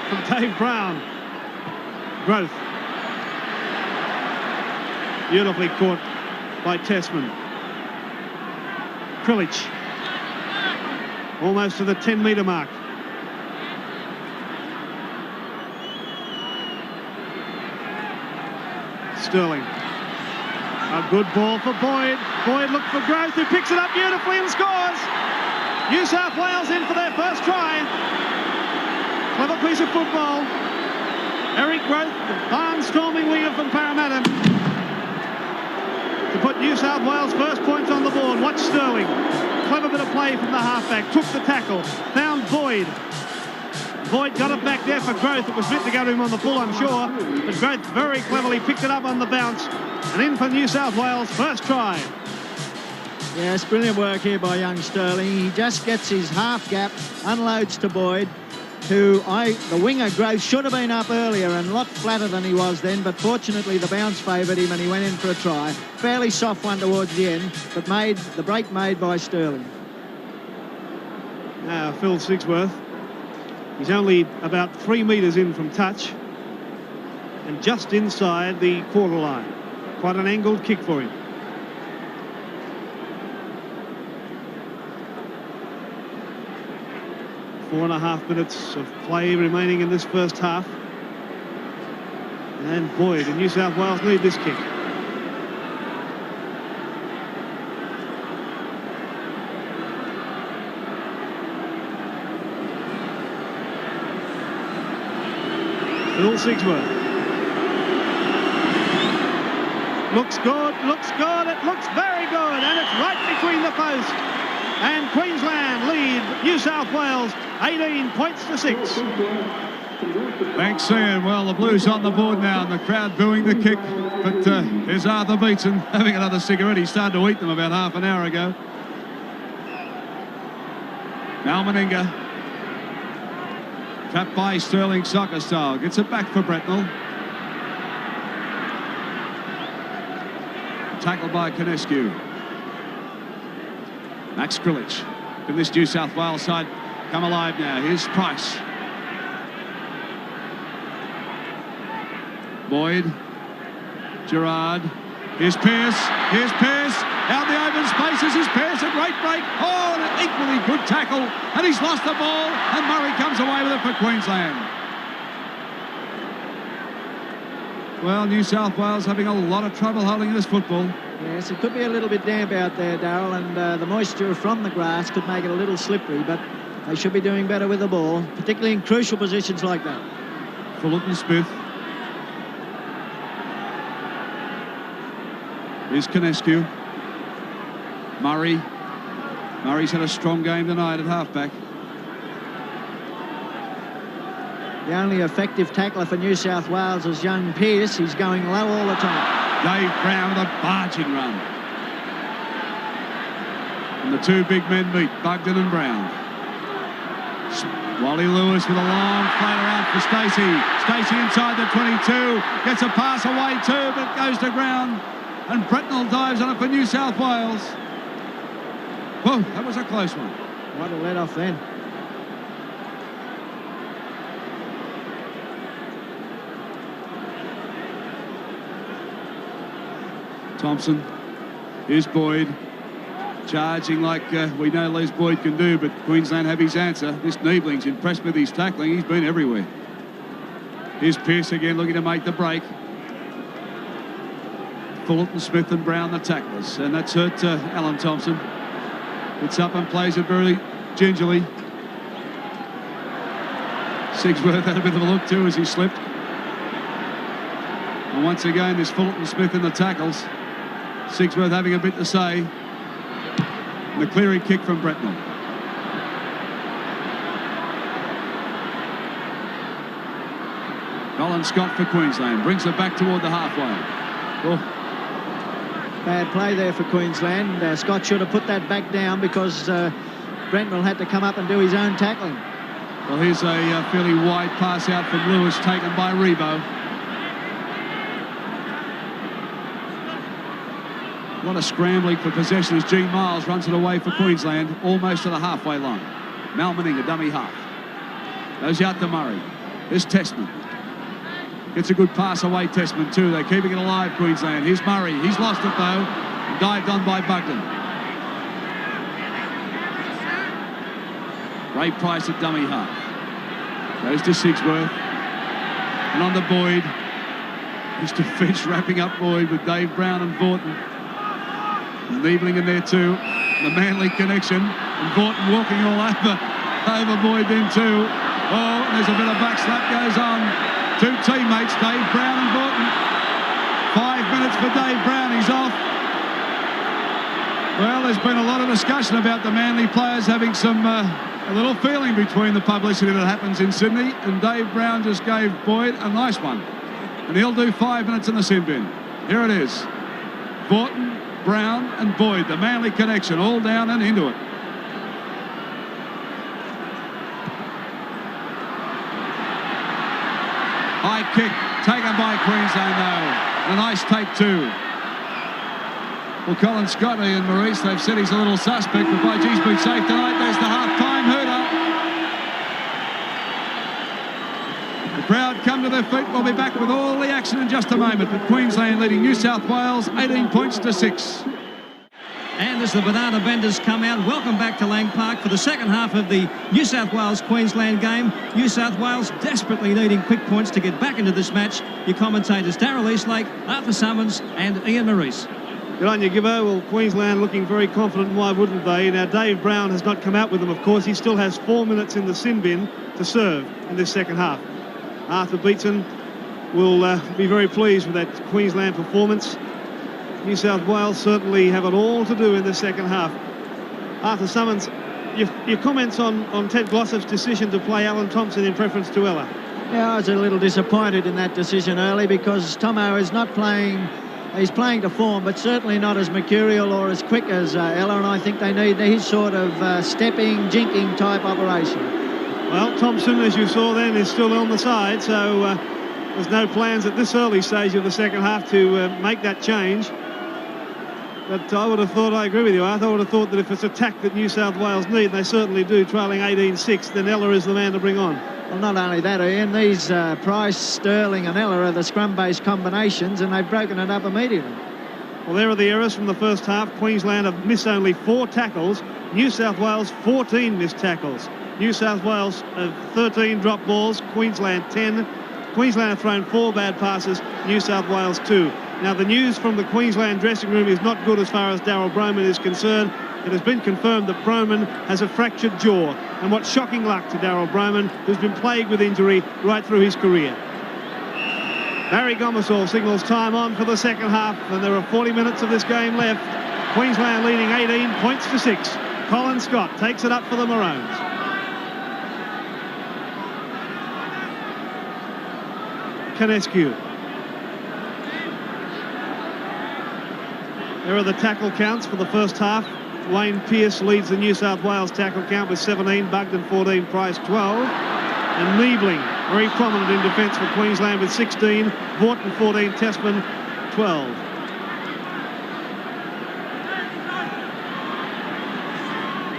from Dave Brown. Growth. Beautifully caught by Testman. Krilich, almost to the 10-metre mark. Sterling. A good ball for Boyd. Boyd looked for Growth, who picks it up beautifully and scores. New South Wales in for their first try. Clever piece of football. Eric Growth, the barnstorming winger from Parramatta, to put New South Wales first points on the board. Watch Sterling. Clever bit of play from the halfback. Took the tackle. Found Boyd. Boyd got it back there for Growth. It was meant to go to him on the full, I'm sure. But Growth very cleverly picked it up on the bounce. And in for New South Wales' first try. Yes, brilliant work here by young Sterling. He just gets his half gap, unloads to Boyd, who the winger Growth should have been up earlier and a lot flatter than he was then, but fortunately the bounce favoured him and he went in for a try. Fairly soft one towards the end, but the break made by Sterling. Now Phil Sigsworth. He's only about 3 metres in from touch and just inside the quarter line. Quite an angled kick for him. Four and a half minutes of play remaining in this first half. And Boyd and New South Wales need this kick. Phil Sigsworth. Looks good, it looks very good, and it's right between the posts. And Queensland lead New South Wales 18 points to 6. Thanks, Ian. Well, the Blues on the board now, and the crowd booing the kick. But here's Arthur Beetson having another cigarette. He started to eat them about half an hour ago. Now Meninga. Tapped by Sterling soccer style. Gets it back for Brentnall. Tackled by Canescu. Max Krilich. Can this New South Wales side come alive now? Here's Price. Boyd. Gerard. Here's Pearce. Out the open spaces is Pearce. A great break. Oh, and an equally good tackle. And he's lost the ball. And Murray comes away with it for Queensland. Well, New South Wales having a lot of trouble holding this football. Yes, it could be a little bit damp out there, Darryl, and the moisture from the grass could make it a little slippery, but they should be doing better with the ball, particularly in crucial positions like that. Fullerton Smith. Here's Canescu. Murray. Murray's had a strong game tonight at halfback. The only effective tackler for New South Wales is young Pearce. He's going low all the time. Dave Brown with a barging run. And the two big men meet, Bugden and Brown. Wally Lewis with a long flatter out for Stacey. Stacey inside the 22. Gets a pass away too, but goes to ground. And Bretnell dives on it for New South Wales. Whoa, that was a close one. What a let off then. Thompson. Here's Boyd. Charging like we know Les Boyd can do, but Queensland have his answer. This Niebling's impressed with his tackling. He's been everywhere. Here's Pearce again looking to make the break. Fullerton, Smith and Brown the tacklers. And that's hurt Alan Thompson. Gets up and plays it very gingerly. Sigsworth had a bit of a look too as he slipped. And once again, there's Fullerton, Smith in the tackles. Sigsworth having a bit to say. And the clearing kick from Bretnell. Colin Scott for Queensland. Brings it back toward the halfway. Oh. Bad play there for Queensland. Scott should have put that back down because Bretnell had to come up and do his own tackling. Well, here's a fairly wide pass out from Lewis, taken by Rebo. A lot of scrambling for possession as Gene Miles runs it away for Queensland, almost to the halfway line. Mal Meninga, dummy half. Goes out to Murray. There's Testman. Gets a good pass away, Testman, too. They're keeping it alive, Queensland. Here's Murray. He's lost it, though. Dived on by Bugden. Ray Price at dummy half. Goes to Sigsworth. And on to Boyd. Mr. Finch wrapping up Boyd with Dave Brown and Vaughton. Niebling in there too. The Manly connection. And Vaughton walking all over Boyd then too. Oh, there's a bit of backslap goes on. Two teammates, Dave Brown and Vaughton. 5 minutes for Dave Brown. He's off. Well, there's been a lot of discussion about the Manly players having some a little feeling between the publicity that happens in Sydney, and Dave Brown just gave Boyd a nice one. And he'll do 5 minutes in the sin bin. Here it is. Vaughton, Brown and Boyd, the Manly connection, all down and into it. High kick taken by Queensland though. A nice take too. Well, Colin Scotty and Maurice, they've said he's a little suspect, but by G's been safe tonight. There's the half-time hooter. The crowd come to their feet. We'll be back with all the action in just a moment. But Queensland leading New South Wales 18 points to 6. And as the banana vendors come out, welcome back to Lang Park for the second half of the New South Wales-Queensland game. New South Wales desperately needing quick points to get back into this match. Your commentators Darryl Eastlake, Arthur Summons and Ian Maurice. Good on you, Gibbo. Well, Queensland looking very confident. Why wouldn't they? Now, Dave Brown has not come out with them, of course. He still has 4 minutes in the sin bin to serve in this second half. Arthur Beetson will be very pleased with that Queensland performance. New South Wales certainly have it all to do in the second half. Arthur Summons, your comments on Ted Glossop's decision to play Alan Thompson in preference to Ella? Yeah, I was a little disappointed in that decision early because Tomo is not playing. He's playing to form, but certainly not as mercurial or as quick as Ella, and I think they need his sort of stepping, jinking type operation. Well, Thompson, as you saw then, is still on the side, so there's no plans at this early stage of the second half to make that change. But I would have thought, I agree with you, Arthur, I would have thought that if it's attack that New South Wales need, and they certainly do, trailing 18-6, then Ella is the man to bring on. Well, not only that, Ian, these Price, Sterling and Ella are the scrum-based combinations, and they've broken it up immediately. Well, there are the errors from the first half. Queensland have missed only 4 tackles. New South Wales, 14 missed tackles. New South Wales have 13 drop balls. Queensland, 10. Queensland have thrown 4 bad passes, New South Wales 2. Now, the news from the Queensland dressing room is not good as far as Daryl Broman is concerned. It has been confirmed that Broman has a fractured jaw. And what shocking luck to Daryl Broman, who's been plagued with injury right through his career. Barry Gomersall signals time on for the second half, and there are 40 minutes of this game left. Queensland leading 18 points to 6. Colin Scott takes it up for the Maroons. Canescu. There are the tackle counts for the first half. Wayne Pearce leads the New South Wales tackle count with 17, Bugden 14, Price 12. And Niebling, very prominent in defence for Queensland with 16, Vorton 14, Tessman 12.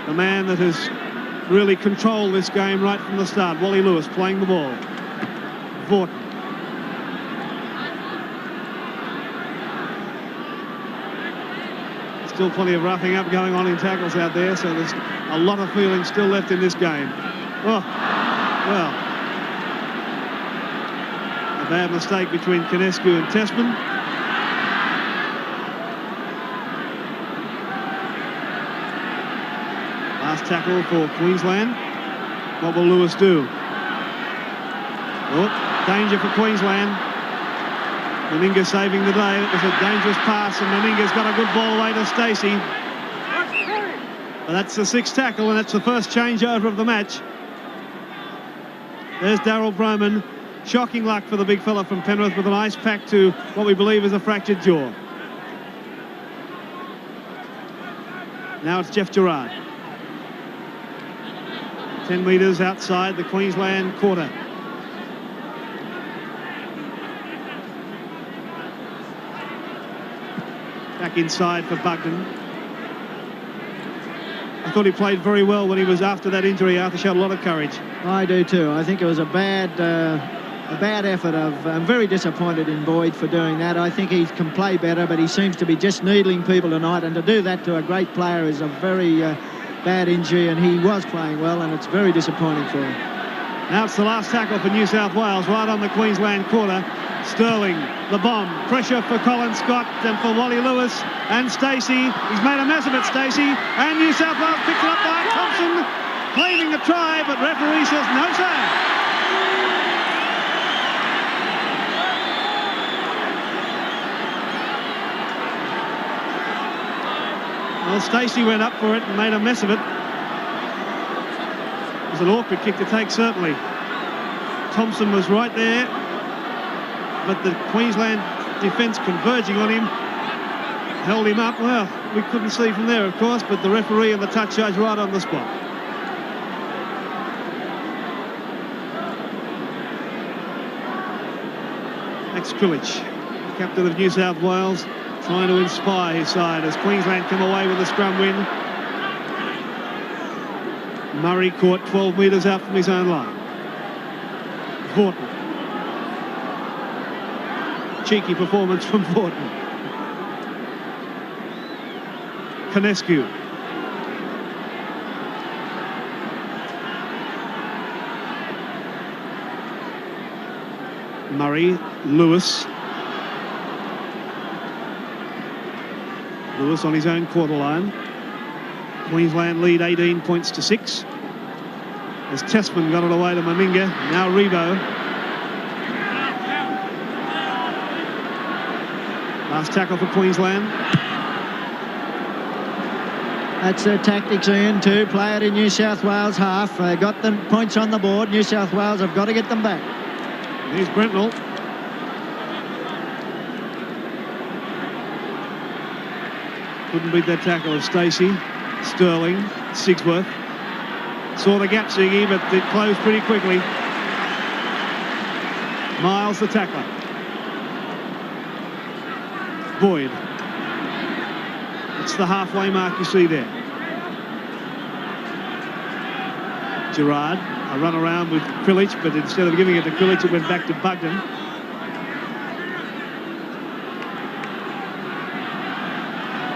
The man that has really controlled this game right from the start, Wally Lewis playing the ball. Vorton. Still plenty of roughing up going on in tackles out there, so there's a lot of feeling still left in this game. Oh, well. A bad mistake between Canescu and Tessman. Last tackle for Queensland. What will Lewis do? Oh, danger for Queensland. Meninga saving the day. It was a dangerous pass, and Meninga's got a good ball away to Stacey. But that's the 6th tackle, and that's the first changeover of the match. There's Daryl Broman. Shocking luck for the big fella from Penrith with an ice pack to what we believe is a fractured jaw. Now it's Jeff Gerard. 10 metres outside the Queensland quarter. Back inside for Bugden. I thought he played very well when he was after that injury. Arthur showed a lot of courage. I do too. I think it was a bad effort. I'm very disappointed in Boyd for doing that. I think he can play better, but he seems to be just needling people tonight, and to do that to a great player is a very bad injury, and he was playing well, and it's very disappointing for him. Now it's the last tackle for New South Wales, right on the Queensland quarter. Sterling, the bomb, pressure for Colin Scott and for Wally Lewis and Stacey. He's made a mess of it, Stacey, and New South Wales picks it up by Thompson, claiming a try, but referee says no, sir. Well, Stacey went up for it and made a mess of it. It was an awkward kick to take, certainly. Thompson was right there, but the Queensland defence converging on him held him up. Well, we couldn't see from there, of course, but the referee and the touch judge right on the spot. Max Krilic, captain of New South Wales, trying to inspire his side as Queensland come away with a scrum win. Murray caught 12 metres out from his own line. Vorton. Cheeky performance from Vorton. Canescu. Murray, Lewis. Lewis on his own quarter line. Queensland lead 18 points to 6. As Tessman got it away to Meninga. Now Rebo. Last tackle for Queensland. That's their tactics, Ian, to play it in New South Wales half. They got the points on the board. New South Wales have got to get them back. Here's Brentnell. Couldn't beat that tackle of Stacey. Sterling, Sigsworth. Saw the gap, Siggy, but it closed pretty quickly. Miles, the tackler. Boyd. It's the halfway mark you see there. Gerard, a run around with Krilic, but instead of giving it to Krilic, it went back to Bugden.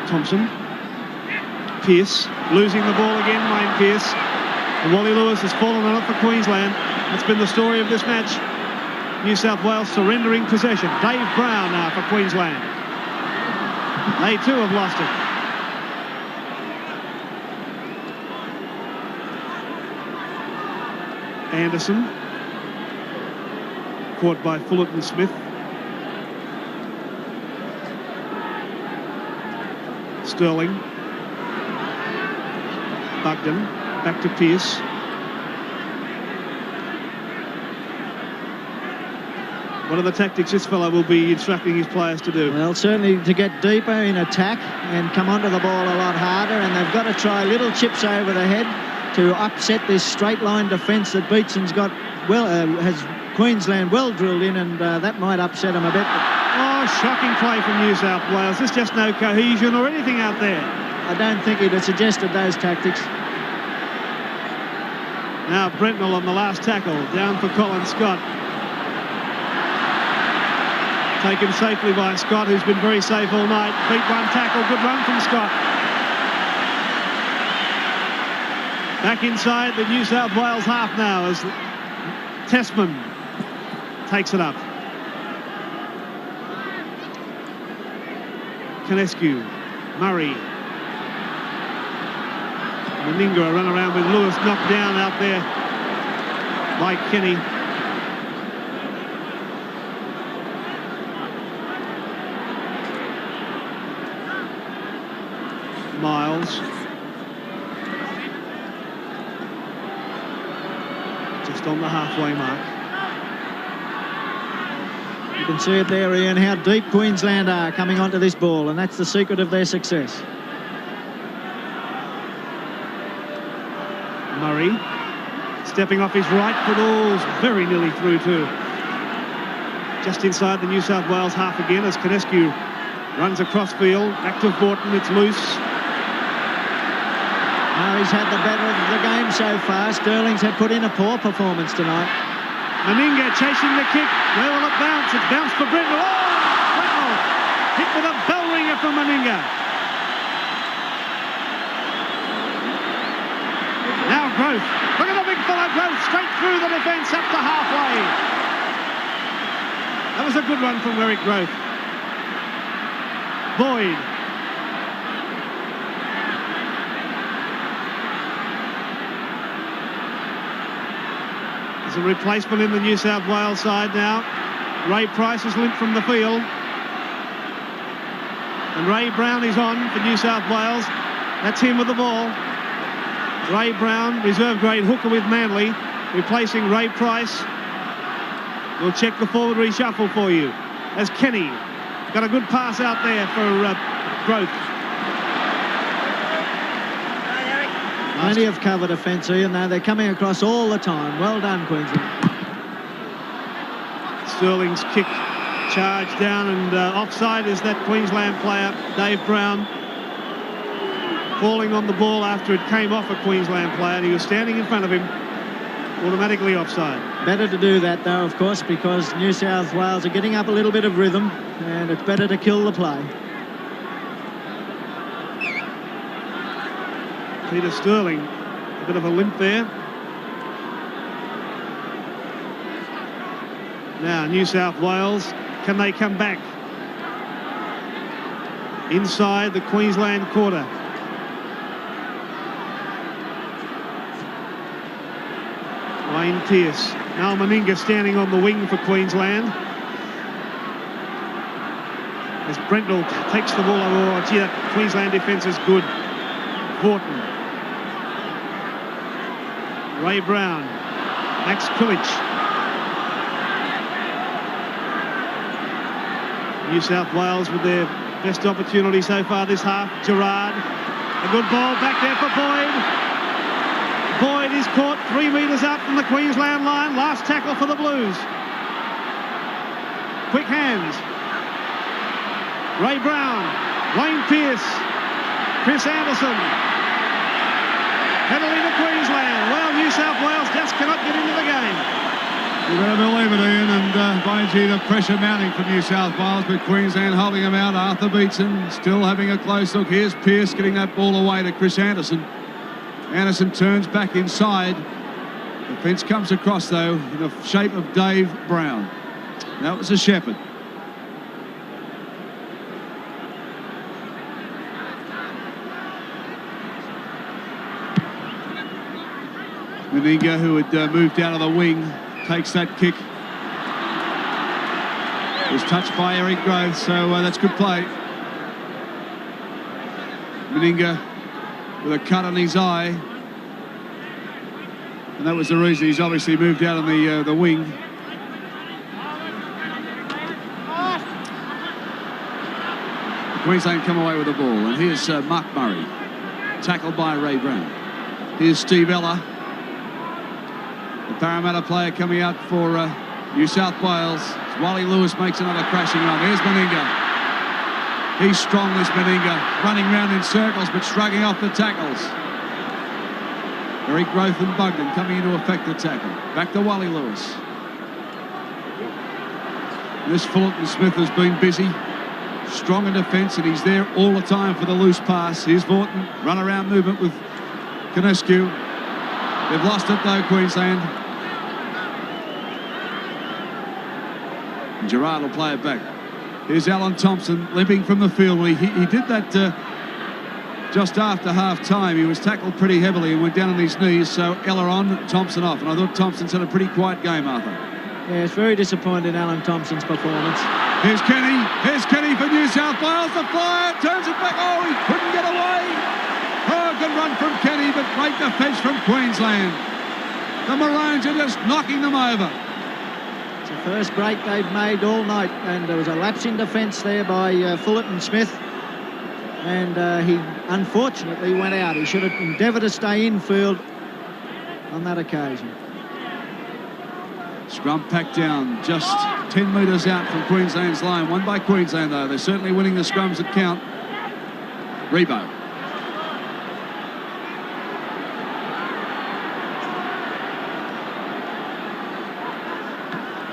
Thompson. Pearce, losing the ball again, Wayne Pearce. And Wally Lewis has fallen on it for Queensland. That's been the story of this match. New South Wales surrendering possession. Dave Brown now for Queensland. They too have lost it. Anderson. Caught by Fullerton Smith. Sterling. Bugden. Back to Pearce. What are the tactics this fellow will be instructing his players to do? Well, certainly to get deeper in attack and come onto the ball a lot harder, and they've got to try little chips over the head to upset this straight line defence that Beatson's got has Queensland well drilled in, and that might upset them a bit. Oh, shocking play from New South Wales. There's just no cohesion or anything out there. I don't think he'd have suggested those tactics. Now Brentnell on the last tackle, down for Colin Scott. Taken safely by Scott, who's been very safe all night. Beat one tackle, good run from Scott. Back inside the New South Wales half now as Tessman takes it up. Canescu, Murray. Meninga, a run around with Lewis knocked down out there by Kenny. Miles. Just on the halfway mark. You can see it there, Ian, how deep Queensland are coming onto this ball, and that's the secret of their success. Murray stepping off his right foot, very nearly through too. Just inside the New South Wales half again as Canescu runs across field. Back to Vorton, it's loose. No, he's had the better of the game so far. Sterling's had put in a poor performance tonight. Meninga chasing the kick. Where will it bounce? It's bounced for Brentnell. Oh, Brentnell hit with a bell ringer from Meninga. Now Growth. Look at the big fellow Growth straight through the defence up to halfway. That was a good one from Eric Growth. Boyd. There's a replacement in the New South Wales side now. Ray Price is limped from the field. And Ray Brown is on for New South Wales. That's him with the ball. Ray Brown, reserve grade hooker with Manly, replacing Ray Price. We'll check the forward reshuffle for you. As Kenny got a good pass out there for Growth. Plenty of cover defence, Ian, though. They're coming across all the time. Well done, Queensland. Sterling's kick charged down, and offside is that Queensland player, Dave Brown, falling on the ball after it came off a Queensland player, and he was standing in front of him, automatically offside. Better to do that, though, of course, because New South Wales are getting up a little bit of rhythm, and it's better to kill the play. Peter Sterling, a bit of a limp there. Now, New South Wales, can they come back? Inside the Queensland quarter. Wayne Pearce. Now Meninga standing on the wing for Queensland. As Brentnell takes the ball over. Oh, gee, that Queensland defence is good. Vorton. Ray Brown. Max Pilic. New South Wales with their best opportunity so far this half. Gerard. A good ball back there for Boyd. Boyd is caught 3 metres out from the Queensland line. Last tackle for the Blues. Quick hands. Ray Brown. Wayne Pearce. Chris Anderson. Penalty to Queensland. Well, New South Wales just cannot get into the game. You better believe it, Ian, and by gee, the pressure mounting for New South Wales, but Queensland holding them out. Arthur Beetson still having a close look. Here's Pearce getting that ball away to Chris Anderson. Anderson turns back inside. The fence comes across, though, in the shape of Dave Brown. That was a shepherd. Meninga, who had moved out of the wing, takes that kick. Was touched by Eric Grove, so that's good play. Meninga with a cut on his eye. And that was the reason he's obviously moved out on the wing. Queensland come away with the ball. And here's Mark Murray, tackled by Ray Brown. Here's Steve Ella, the Parramatta player coming out for New South Wales. Wally Lewis makes another crashing run. Here's Meninga. He's strong, this Meninga, running round in circles but shrugging off the tackles. Eric Growth and Bugden coming in to effect the tackle. Back to Wally Lewis. This Fullerton Smith has been busy, strong in defence, and he's there all the time for the loose pass. Here's Vaughton, run around movement with Canescu. They've lost it though, Queensland. And Gerard will play it back. Here's Alan Thompson limping from the field. He did that just after half-time. He was tackled pretty heavily and went down on his knees. So Ella on, Thompson off. And I thought Thompson's had a pretty quiet game, Arthur. Yeah, it's very disappointing, Alan Thompson's performance. Here's Kenny. Here's Kenny for New South Wales. The flyer turns it back. Oh, he couldn't get away. Oh, good run from Kenny, but great defence from Queensland. The Maroons are just knocking them over. It's the first break they've made all night, and there was a lapse in defence there by Fullerton Smith, and he unfortunately went out. He should have endeavoured to stay infield on that occasion. Scrum packed down just 10 metres out from Queensland's line. Won by Queensland, though. They're certainly winning the scrums that count. Rebo.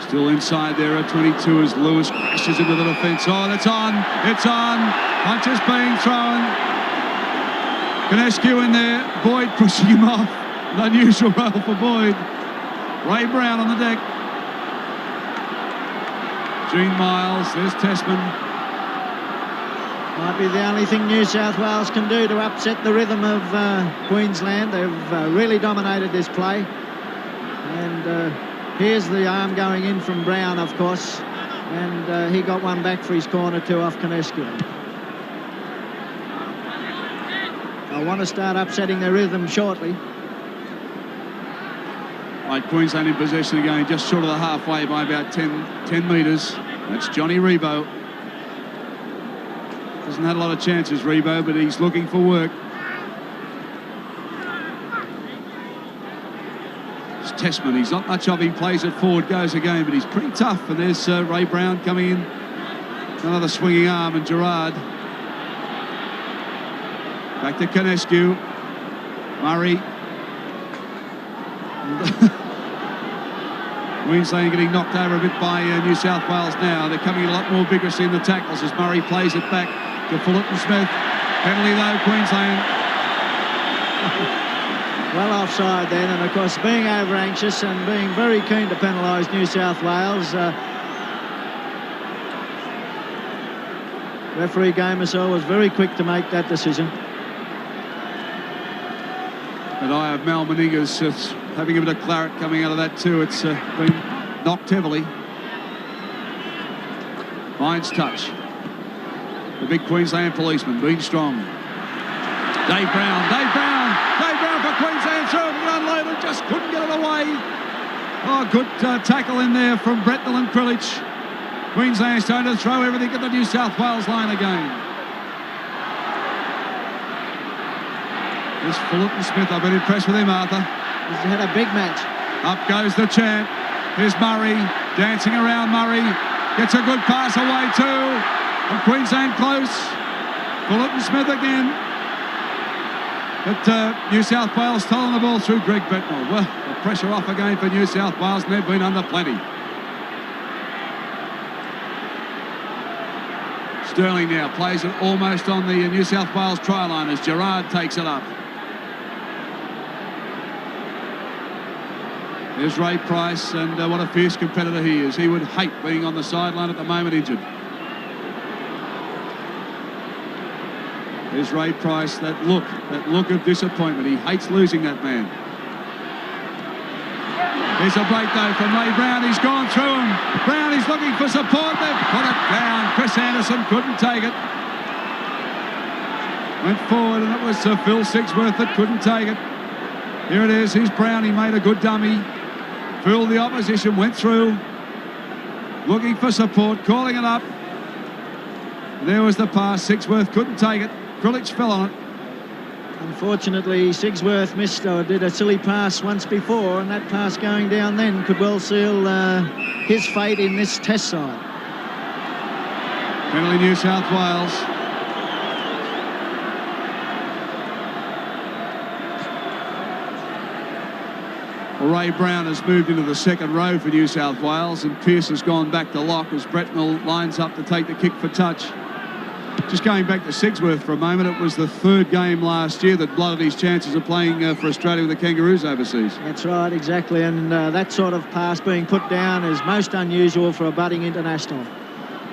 Still inside there at 22 as Lewis crashes into the defence. Oh, that's on. It's on. Punches being thrown. Canescu in there. Boyd pushing him off. An unusual role for Boyd. Ray Brown on the deck. Gene Miles. There's Tessman. Might be the only thing New South Wales can do to upset the rhythm of Queensland. They've really dominated this play. And here's the arm going in from Brown, of course. And he got one back for his corner too off Canescu. I want to start upsetting their rhythm shortly. Right, Queensland in possession again, just short of the halfway by about 10 metres. That's Johnny Rebo. Hasn't had a lot of chances, Rebo, but he's looking for work. It's Tessman. He's not much of him. Plays it forward, goes again, but he's pretty tough. And there's Ray Brown coming in. Another swinging arm, and Gerard. Back to Canescu. Murray. Queensland getting knocked over a bit by New South Wales now. They're coming a lot more vigorously in the tackles as Murray plays it back to Fullerton Smith. Penalty though, Queensland. Well offside then, and of course being over anxious and being very keen to penalise New South Wales. Referee Gamersall was very quick to make that decision. And I have Mal Meninga's having a bit of claret coming out of that too. It's been knocked heavily. Finds touch. The big Queensland policeman being strong. Dave Brown for Queensland, through and unloaded, just couldn't get it away. Oh, good tackle in there from Bretnell and Krilich. Queensland's trying to throw everything at the New South Wales line again. This Fullerton Smith, I've been impressed with him, Arthur. He's had a big match. Up goes the champ. Here's Murray, dancing around Murray. Gets a good pass away too. And Queensland close. Fullerton Smith again. But New South Wales stolen the ball through Greg Bretnell. Well, the pressure off again for New South Wales, and they've been under plenty. Sterling now plays it almost on the New South Wales try line as Gerard takes it up. There's Ray Price, and what a fierce competitor he is. He would hate being on the sideline at the moment injured. There's Ray Price, that look of disappointment. He hates losing that man. There's a break though from Ray Brown. He's gone through him. Brown is looking for support. They've put it down. Chris Anderson couldn't take it. Went forward, and it was Phil Sigsworth that couldn't take it. Here it is. Here's Brown. He made a good dummy. Fooled the opposition. Went through. Looking for support. Calling it up. There was the pass. Sigsworth couldn't take it. Krilich fell on it. Unfortunately, Sigsworth missed or did a silly pass once before, and that pass going down then could well seal his fate in this test side. Penalty New South Wales. Well, Ray Brown has moved into the second row for New South Wales, and Pearce has gone back to lock as Bretnell lines up to take the kick for touch. Just going back to Sigsworth for a moment, it was the third game last year that blooded his chances of playing for Australia with the Kangaroos overseas. That's right, exactly, and that sort of pass being put down is most unusual for a budding international.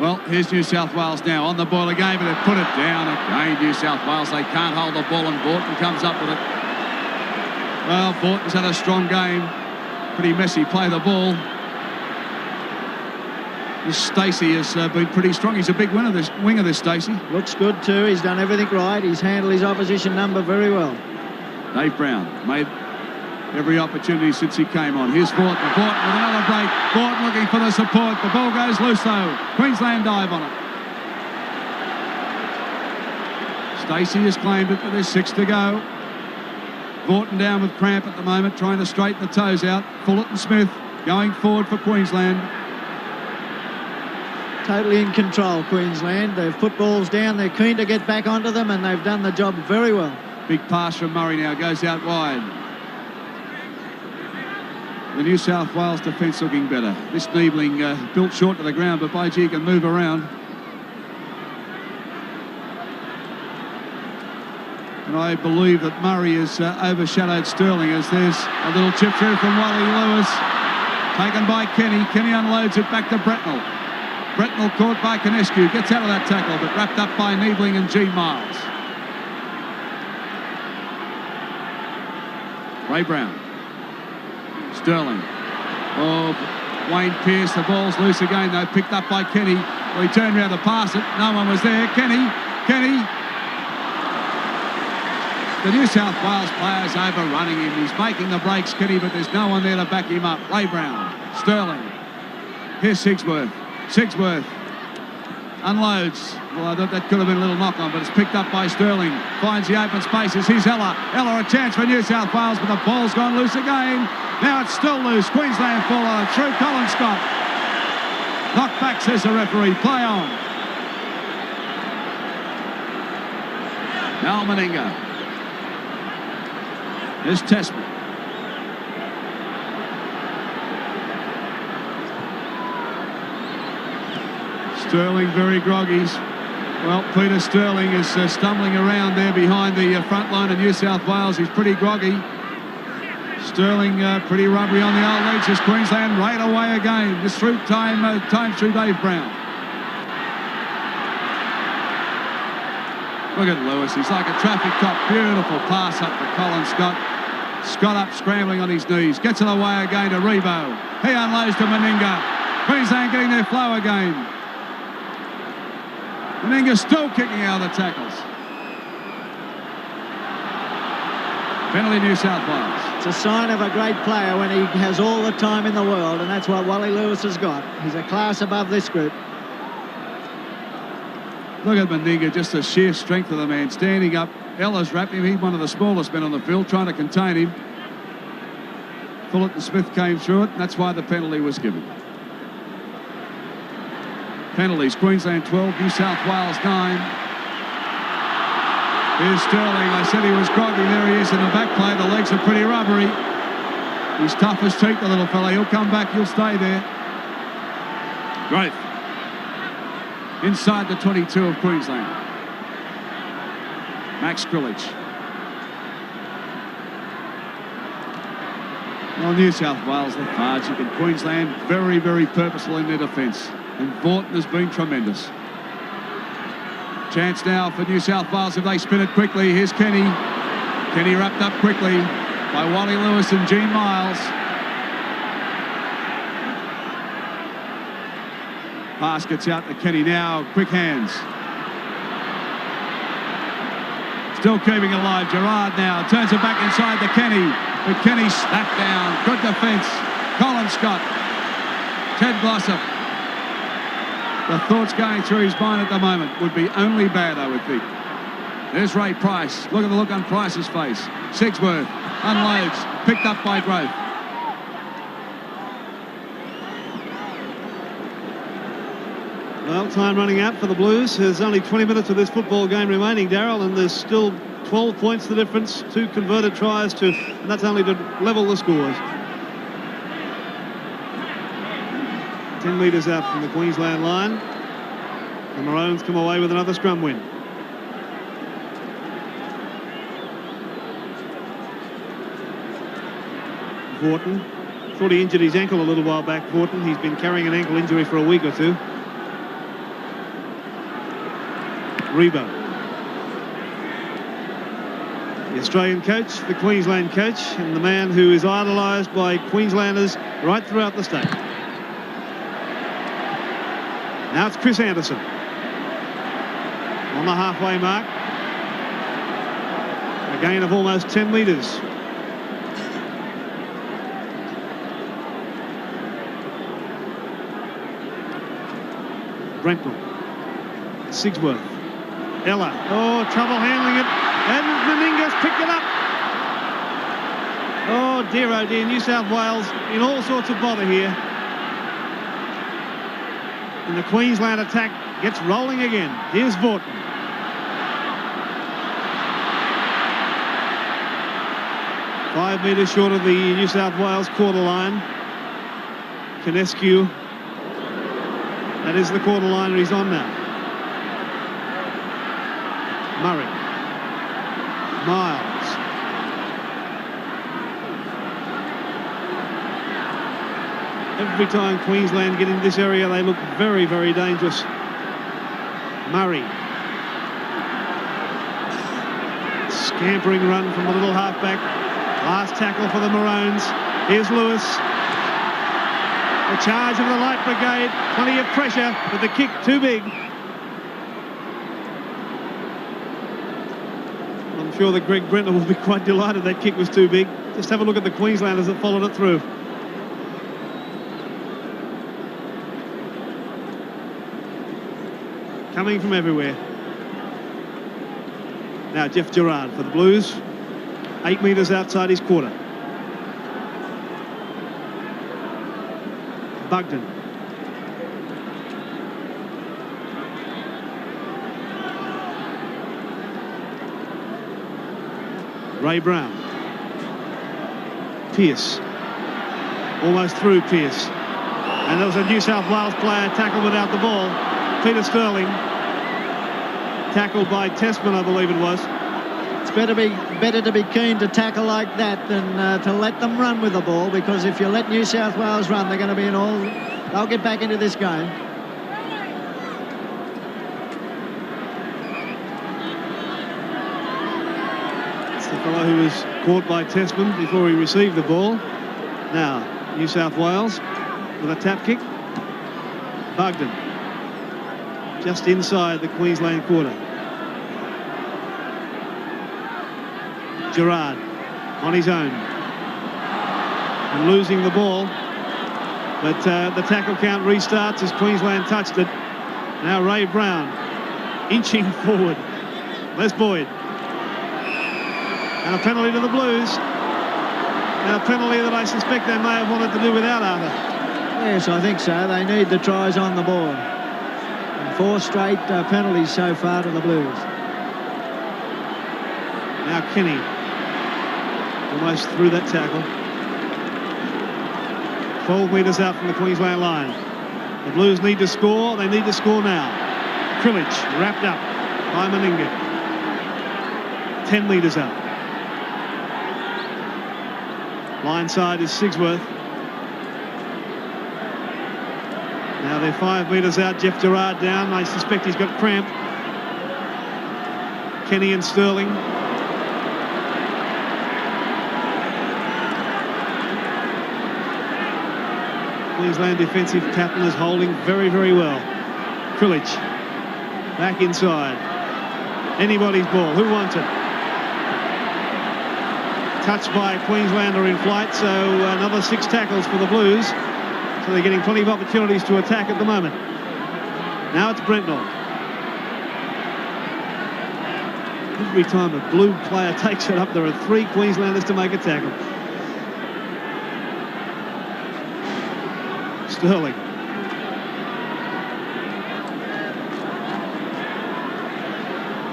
Well, here's New South Wales now on the ball again, but they put it down again. New South Wales, they can't hold the ball, and Borton comes up with it. Well, Borton's had a strong game. Pretty messy play the ball. This Stacey has been pretty strong. He's a big winger, this Stacey. Looks good too. He's done everything right. He's handled his opposition number very well. Dave Brown made every opportunity since he came on. Here's Borton. Borton with another break. Borton looking for the support. The ball goes loose though. Queensland dive on it. Stacey has claimed it, but there's 6 to go. Borton down with cramp at the moment, trying to straighten the toes out. Fullerton Smith going forward for Queensland. Totally in control, Queensland. They've put balls down. They're keen to get back onto them, and they've done the job very well. Big pass from Murray now, goes out wide. The New South Wales defence looking better. This Niebling built short to the ground, but by gee, can move around. And I believe that Murray has overshadowed Sterling, as there's a little chip through from Wally Lewis. Taken by Kenny. Kenny unloads it back to Bretnell. Bretnell caught by Canescu. Gets out of that tackle, but wrapped up by Niebling and Gene Miles. Ray Brown. Sterling. Oh, Wayne Pearce. The ball's loose again, though. Picked up by Kenny. Well, he turned around to pass it. No one was there. Kenny. The New South Wales players overrunning him. He's making the breaks, Kenny, but there's no one there to back him up. Ray Brown, Sterling. Here's Sigsworth. Sigsworth unloads. Well, that could have been a little knock on, but it's picked up by Sterling. Finds the open spaces. Here's Ella. Ella, a chance for New South Wales, but the ball's gone loose again. Now it's still loose. Queensland fall on it through Colin Scott. Knocked back, says the referee. Play on. Mal Meninga. Here's Testman. Sterling very groggy. Well, Peter Sterling is stumbling around there behind the front line of New South Wales. He's pretty groggy. Sterling pretty rubbery on the old legs as Queensland right away again. This through time through Dave Brown. Look at Lewis. He's like a traffic cop. Beautiful pass up for Colin Scott. Scott up scrambling on his knees. Gets it away again to Rebo. He unloads to Meninga. Queensland getting their flow again. Meninga still kicking out of the tackles. Penalty New South Wales. It's a sign of a great player when he has all the time in the world, and that's what Wally Lewis has got. He's a class above this group. Look at Meninga, just the sheer strength of the man standing up. Ella's wrapped him. He's one of the smallest men on the field, trying to contain him. Fullerton Smith came through it, and that's why the penalty was given. Penalties, Queensland 12, New South Wales 9. Here's Sterling. I said he was groggy. There he is in the back play. The legs are pretty rubbery. He's tough as teeth, the little fella. He'll come back. He'll stay there. Growth. Inside the 22 of Queensland. Max Krilich. Well, New South Wales lethargic, and Queensland very, very purposeful in their defence. And Vaughton has been tremendous. Chance now for New South Wales if they spin it quickly. Here's Kenny. Kenny wrapped up quickly by Wally Lewis and Gene Miles. Pass gets out to Kenny now. Quick hands. Still keeping alive. Gerard now turns it back inside to Kenny. But Kenny slapped down. Good defence. Colin Scott. Ted Glossop. The thoughts going through his mind at the moment would be only bad, I would think. There's Ray Price. Look at the look on Price's face. Sigsworth unloads. Picked up by Grove. Well, time running out for the Blues. There's only 20 minutes of this football game remaining, Darryl, and there's still 12 points the difference. 2 converted tries to, and that's only to level the scores. 10 metres out from the Queensland line. The Maroons come away with another scrum win. Vaughton. Thought he injured his ankle a little while back, Vaughton. He's been carrying an ankle injury for a week or two. Rebo. The Australian coach, the Queensland coach, and the man who is idolised by Queenslanders right throughout the state. Now it's Chris Anderson on the halfway mark. A gain of almost 10 metres. Brentnell. Sigsworth. Ella. Oh, trouble handling it. And Meningas picked it up. Oh dear, New South Wales in all sorts of bother here. And the Queensland attack gets rolling again. Here's Vaughton. Five metres short of the New South Wales quarter line. Canescu. That is the quarter line he's on now. Murray. Miles. Every time Queensland get in this area, they look very, very dangerous. Murray. Scampering run from the little halfback. Last tackle for the Maroons. Here's Lewis. The charge of the Light Brigade. Plenty of pressure, but the kick too big. I'm sure that Greg Brentner will be quite delighted that kick was too big. Just have a look at the Queenslanders that followed it through. Coming from everywhere. Now Jeff Gerard for the Blues. 8 metres outside his quarter. Bugden. Ray Brown. Pearce. Almost through Pearce. And there was a New South Wales player tackled without the ball. Peter Sterling. Tackled by Testman, I believe it was. It's better to be keen to tackle like that than to let them run with the ball, because if you let New South Wales run, they're going to be in all... They'll get back into this game. It's the fellow who was caught by Testman before he received the ball. Now, New South Wales with a tap kick. Bugden. Just inside the Queensland quarter. Gerard on his own and losing the ball, but the tackle count restarts as Queensland touched it. Now Ray Brown inching forward. Les Boyd, and a penalty to the Blues, and a penalty that I suspect they may have wanted to do without Arthur. Yes, I think so. They need the tries on the board. And 4 straight penalties so far to the Blues. Now Kenny. Almost through that tackle. 12 metres out from the Queensland line. The Blues need to score. They need to score now. Krillage wrapped up by Meninga. 10 metres out. Line side is Sigsworth. Now they're 5 metres out. Jeff Gerard down. I suspect he's got cramp. Kenny and Sterling. Queensland defensive captain is holding very, very well. Krilich back inside. Anybody's ball. Who wants it? Touched by a Queenslander in flight, so another 6 tackles for the Blues. So they're getting plenty of opportunities to attack at the moment. Now it's Brentnall. Every time a Blue player takes it up, there are 3 Queenslanders to make a tackle. Sterling.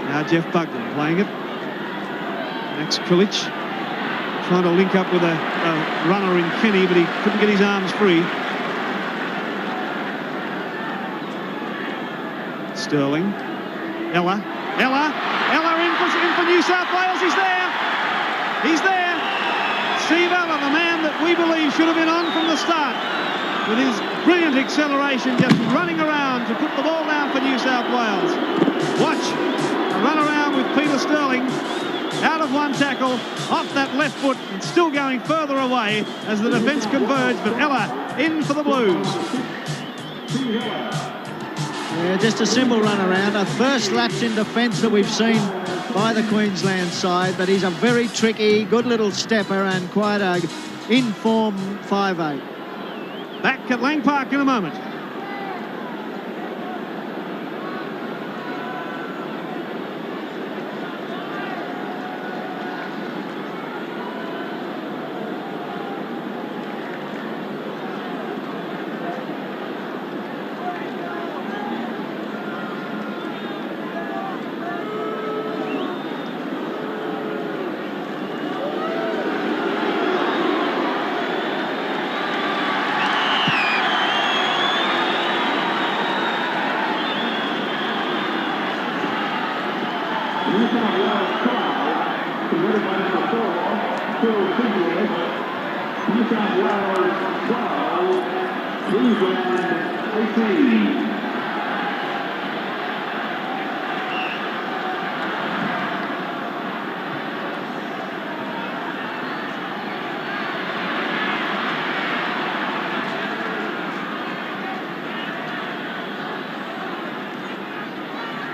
Now Jeff Bugden playing it. Max Krilich trying to link up with a runner in Kenny, but he couldn't get his arms free. Sterling. Ella in for New South Wales. He's there. He's there. Steve Ella, the man that we believe should have been on from the start, with his brilliant acceleration, just running around to put the ball down for New South Wales. Watch a run around with Peter Sterling, out of 1 tackle, off that left foot, and still going further away as the defence converged, but Ella in for the Blues. Yeah, just a simple run around. A first lapse in defence that we've seen by the Queensland side, but he's a very tricky, good little stepper and quite a in-form 5'8". Back at Lang Park in a moment.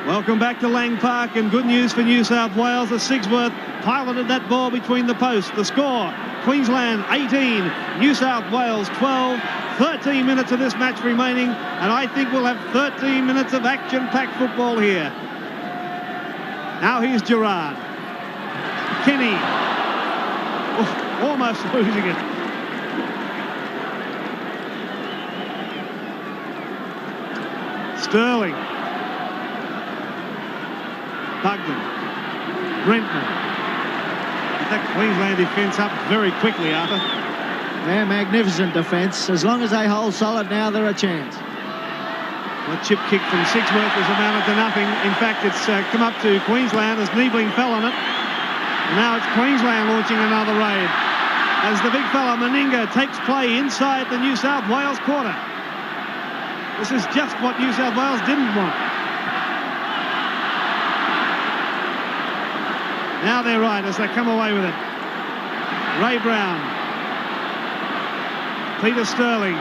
Welcome back to Lang Park, and good news for New South Wales as Sigsworth piloted that ball between the posts. The score, Queensland 18, New South Wales 12. 13 minutes of this match remaining, and I think we'll have 13 minutes of action-packed football here. Now here's Gerard. Kenny. Oh, almost losing it. Sterling. Bugden. Brentnall. Get that Queensland defence up very quickly, Arthur. Yeah, magnificent defence. As long as they hold solid now, they're a chance. The chip kick from Sigsworth has amounted to nothing. In fact, it's come up to Queensland as Niebling fell on it. And now it's Queensland launching another raid as the big fella Meninga takes play inside the New South Wales quarter. This is just what New South Wales didn't want. Now they're right as they come away with it. Ray Brown. Peter Sterling.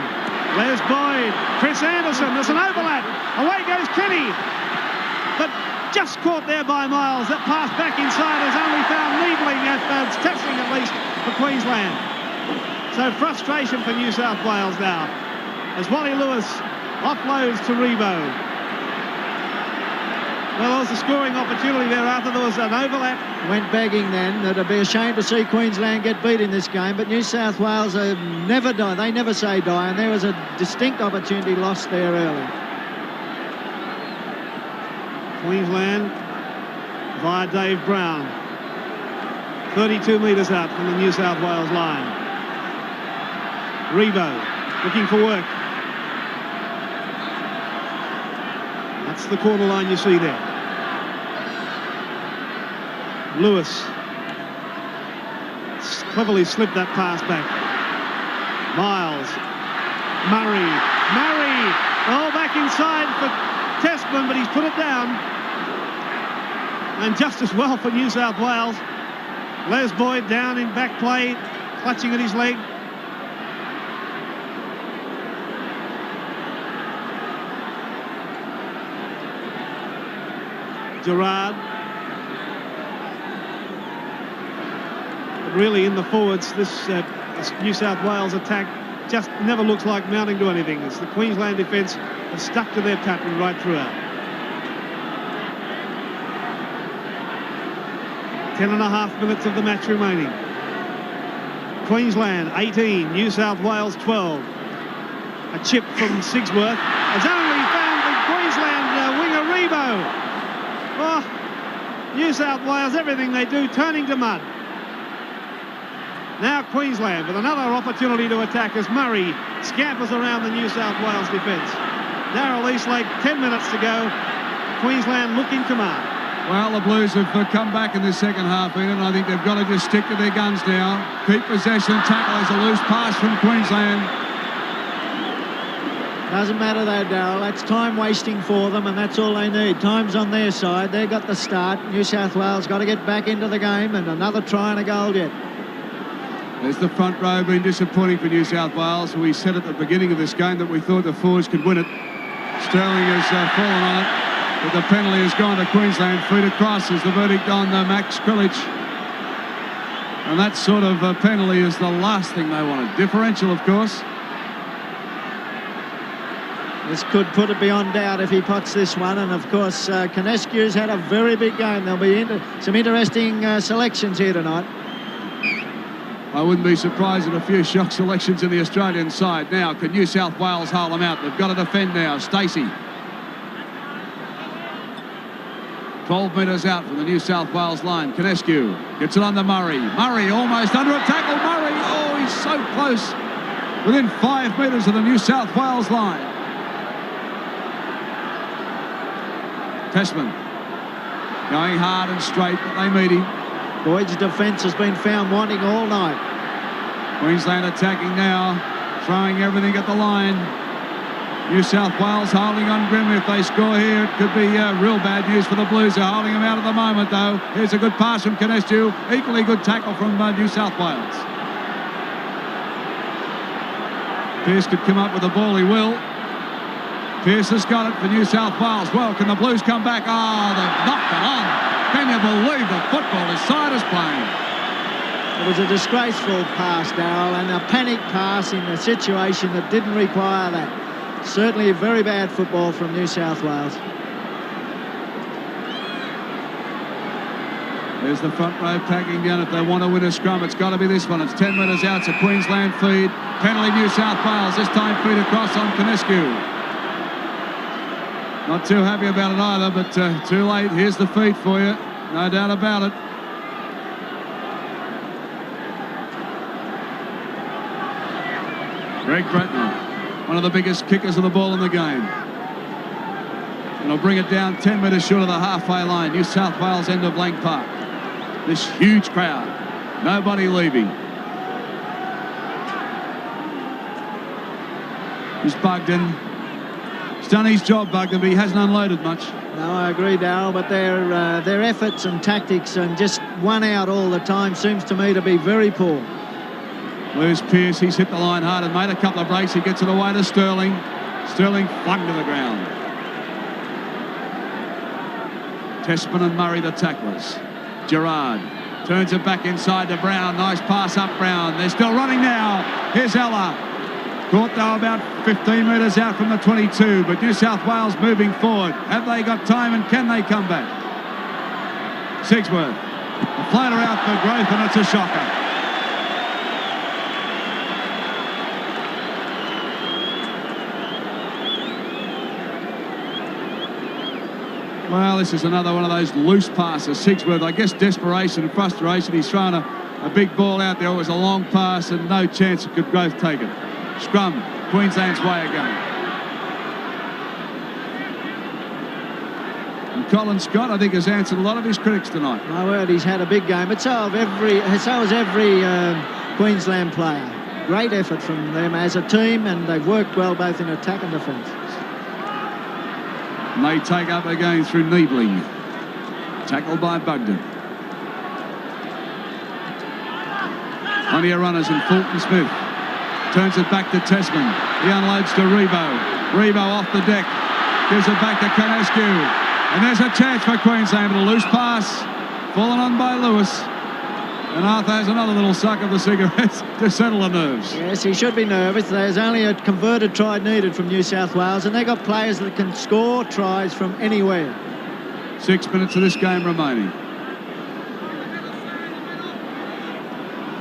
Les Boyd. Chris Anderson. There's an overlap. Away goes Kenny. But just caught there by Miles. That pass back inside has only found Niebling at testing at least for Queensland. So frustration for New South Wales now as Wally Lewis offloads to Rebo. Well, there was a scoring opportunity there after there was an overlap. Went begging then. It'd be a shame to see Queensland get beat in this game, but New South Wales never die. They never say die, and there was a distinct opportunity lost there early. Queensland via Dave Brown. 32 metres out from the New South Wales line. Rebo looking for work. That's the corner line you see there. Lewis cleverly slipped that pass back. Miles. Murray. Oh, back inside for Testman, but he's put it down. And just as well for New South Wales. Les Boyd down in back play, clutching at his leg. Gerard. But really in the forwards, this New South Wales attack just never looks like mounting to anything. It's the Queensland defence have stuck to their pattern right throughout. 10.5 minutes of the match remaining. Queensland 18, New South Wales 12. A chip from Sigsworth has only found the Queensland winger Rebo. Oh, New South Wales, everything they do turning to mud. Now Queensland with another opportunity to attack as Murray scampers around the New South Wales defence. Darryl Eastlake, 10 minutes to go. Queensland looking to mark. Well, the Blues have come back in the second half, Ian, and I think they've got to just stick to their guns now. Keep possession, tackle. There's a loose pass from Queensland. Doesn't matter though, Darryl. That's time wasting for them, and that's all they need. Time's on their side. They've got the start. New South Wales got to get back into the game, and another try and a goal yet. There's the front row been disappointing for New South Wales. We said at the beginning of this game that we thought the forwards could win it. Sterling has fallen on it. But the penalty has gone to Queensland. Free to cross is the verdict on Max Krilic. And that sort of penalty is the last thing they wanted. Differential, of course. This could put it beyond doubt if he pots this one. And, of course, Canescu's had a very big game. There'll be some interesting selections here tonight. I wouldn't be surprised at a few shock selections in the Australian side. Now, can New South Wales hold them out? They've got to defend now. Stacey. 12 metres out from the New South Wales line. Canescu gets it on to Murray. Murray almost under a tackle. Murray, oh, he's so close. Within 5 metres of the New South Wales line. Testman going hard and straight, but they meet him. Boyd's defence has been found wanting all night. Queensland attacking now, throwing everything at the line. New South Wales holding on grim. If they score here, it could be real bad news for the Blues. They're holding them out at the moment, though. Here's a good pass from Canescu. Equally good tackle from New South Wales. Pearce could come up with the ball. He will. Pearce has got it for New South Wales. Well, can the Blues come back? Oh, they've knocked it on. Can you believe the football this side is playing? It was a disgraceful pass, Darryl, and a panic pass in a situation that didn't require that. Certainly very bad football from New South Wales. There's the front row packing down. If they want to win a scrum, it's got to be this one. It's 10 metres out. It's a Queensland feed. Penalty New South Wales. This time feed across on Canescu. Not too happy about it either, but too late. Here's the feed for you. No doubt about it. Greg Bretnell, one of the biggest kickers of the ball in the game. And he'll bring it down 10 metres short of the halfway line. New South Wales end of Lang Park. This huge crowd. Nobody leaving. Here's Bugden. He's done his job, Bugden, but he hasn't unloaded much. No, I agree, Darryl, but their efforts and tactics and just one out all the time seems to me to be very poor. There's Pearce. He's hit the line hard and made a couple of breaks. He gets it away to Sterling. Sterling flung to the ground. Testman and Murray, the tacklers. Gerard turns it back inside to Brown. Nice pass up Brown. They're still running now. Here's Ella. Caught though about 15 metres out from the 22, but New South Wales moving forward. Have they got time and can they come back? Sigsworth. A floater out for Growth and it's a shocker. Well, this is another one of those loose passes. Sigsworth, I guess desperation and frustration. He's thrown a big ball out there. It was a long pass and no chance could Growth take it. Scrum, Queensland's way again. And Colin Scott, I think, has answered a lot of his critics tonight. My word, he's had a big game, but so has every Queensland player. Great effort from them as a team, and they've worked well both in attack and defence. And they take up again through Niebling. Tackled by Bugden. Plenty of runners in Fulton Smith. Turns it back to Tessman. He unloads to Rebo. Rebo off the deck. Gives it back to Canescu. And there's a chance for Queensland, but a loose pass. Fallen on by Lewis. And Arthur has another little suck of the cigarettes to settle the nerves. Yes, he should be nervous. There's only a converted try needed from New South Wales, and they've got players that can score tries from anywhere. 6 minutes of this game remaining.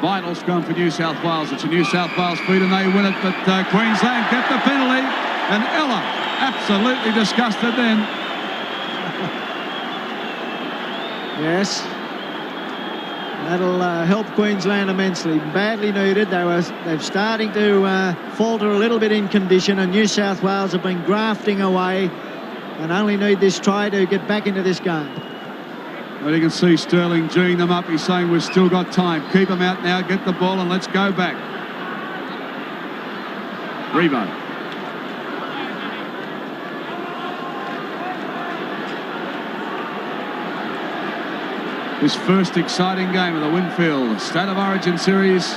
Vital scrum for New South Wales. It's a New South Wales feed and they win it, but Queensland get the penalty, and Ella absolutely disgusted then. Yes. That'll help Queensland immensely. Badly needed. They're starting to falter a little bit in condition, and New South Wales have been grafting away and only need this try to get back into this game. Well, you can see Sterling geeing them up. He's saying we've still got time. Keep them out now, get the ball, and let's go back. Rebo. This first exciting game of the Winfield State of Origin Series.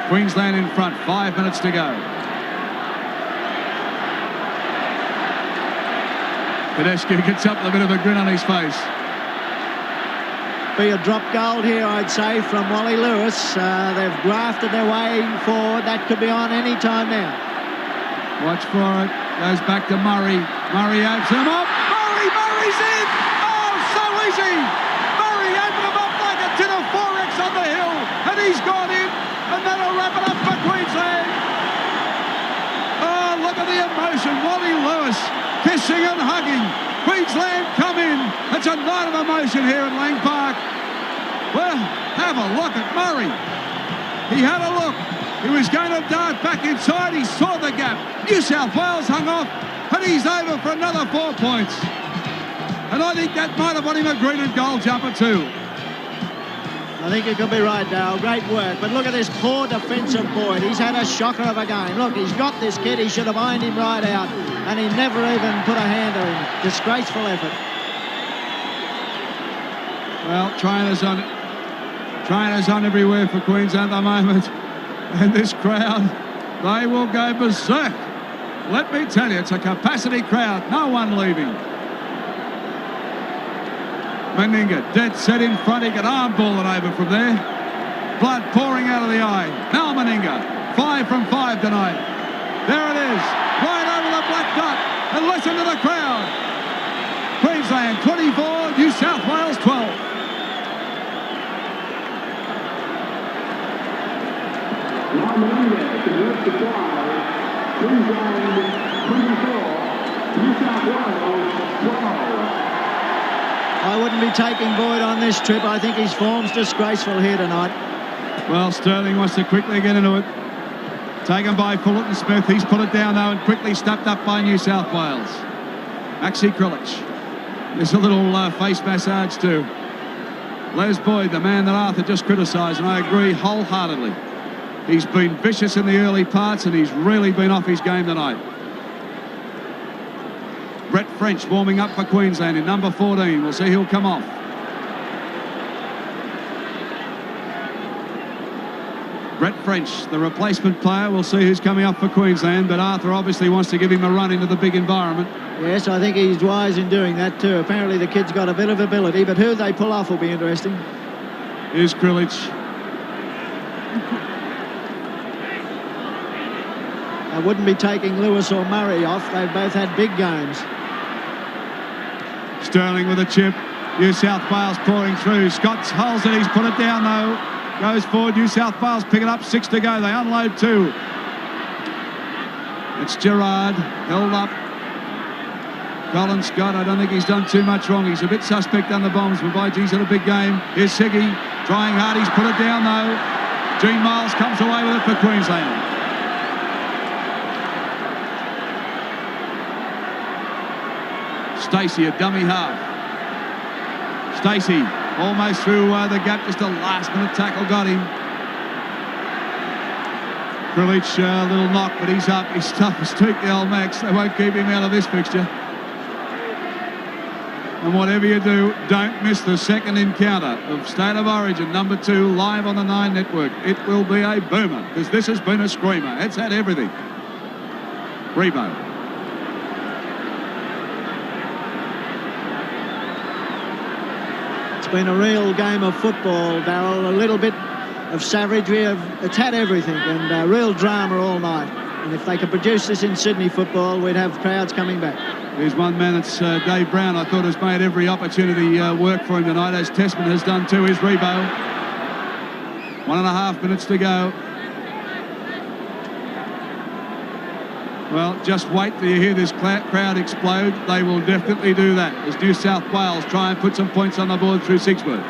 Queensland in front, 5 minutes to go. Tedeschi gets up with a bit of a grin on his face. Be a drop goal here, I'd say, from Wally Lewis. They've grafted their way forward. That could be on any time now. Watch for it. Goes back to Murray. Murray opens him up. Murray's in! Oh, so easy! Murray opened him up like a tin of 4X on the hill, and he's gone in, and that'll wrap it up for Queensland. Oh, look at the emotion. Wally Lewis kissing and hugging. Queensland come in. It's a night of emotion here at Lang Park. Well, have a look at Murray. He had a look. He was going to dart back inside. He saw the gap. New South Wales hung off, and he's over for another 4 points. And I think that might have won him a green and gold jumper too. I think you could be right, Dale. Great work. But look at this poor defensive Boyd. He's had a shocker of a game. Look, he's got this kid. He should have ironed him right out. And he never even put a hand to him. Disgraceful effort. Well, trainers on everywhere for Queensland at the moment. And this crowd, they will go berserk. Let me tell you, it's a capacity crowd. No one leaving. Meninga, dead set in front. He can armball it over from there. Blood pouring out of the eye. Now Meninga, 5 from 5 tonight. There it is, right over the black dot. And listen to the crowd. Queensland 24, New South Wales 12. Now Meninga converts the try. Queensland 24, New South Wales 12. I wouldn't be taking Boyd on this trip. I think his form's disgraceful here tonight. Well, Sterling wants to quickly get into it. Taken by Fullerton Smith. He's put it down, though, and quickly snapped up by New South Wales. Maxi Krilich. There's a little face massage, too. Les Boyd, the man that Arthur just criticised, and I agree wholeheartedly. He's been vicious in the early parts, and he's really been off his game tonight. Brett French warming up for Queensland in number 14. We'll see who'll come off. Brett French, the replacement player. We'll see who's coming off for Queensland, but Arthur obviously wants to give him a run into the big environment. Yes, I think he's wise in doing that too. Apparently the kid's got a bit of ability, but who they pull off will be interesting. Here's Krilich. I wouldn't be taking Lewis or Murray off. They've both had big games. Sterling with a chip. New South Wales pouring through. Scott holds it. He's put it down, though. Goes forward. New South Wales pick it up. 6 to go. They unload 2. It's Gerard. Held up. Colin Scott, I don't think he's done too much wrong. He's a bit suspect on the bombs, but by geez, had a big game. Here's Siggy. Trying hard. He's put it down, though. Gene Miles comes away with it for Queensland. Stacey, a dummy half. Stacey almost through the gap, just a last-minute tackle got him. Krilich, little knock, but he's up. He's tough as teak, the old Max. They won't keep him out of this fixture. And whatever you do, don't miss the second encounter of State of Origin number 2 live on the 9 network. It will be a boomer because this has been a screamer. It's had everything. Rebo. It's been a real game of football, Darryl. A little bit of savagery. It's had everything, and real drama all night. And if they could produce this in Sydney football, we'd have crowds coming back. There's one man, it's Dave Brown, I thought has made every opportunity work for him tonight, as Testman has done too, is Rebo. 1.5 minutes to go. Well, just wait till you hear this crowd explode. They will definitely do that as New South Wales try and put some points on the board through Sigsworth.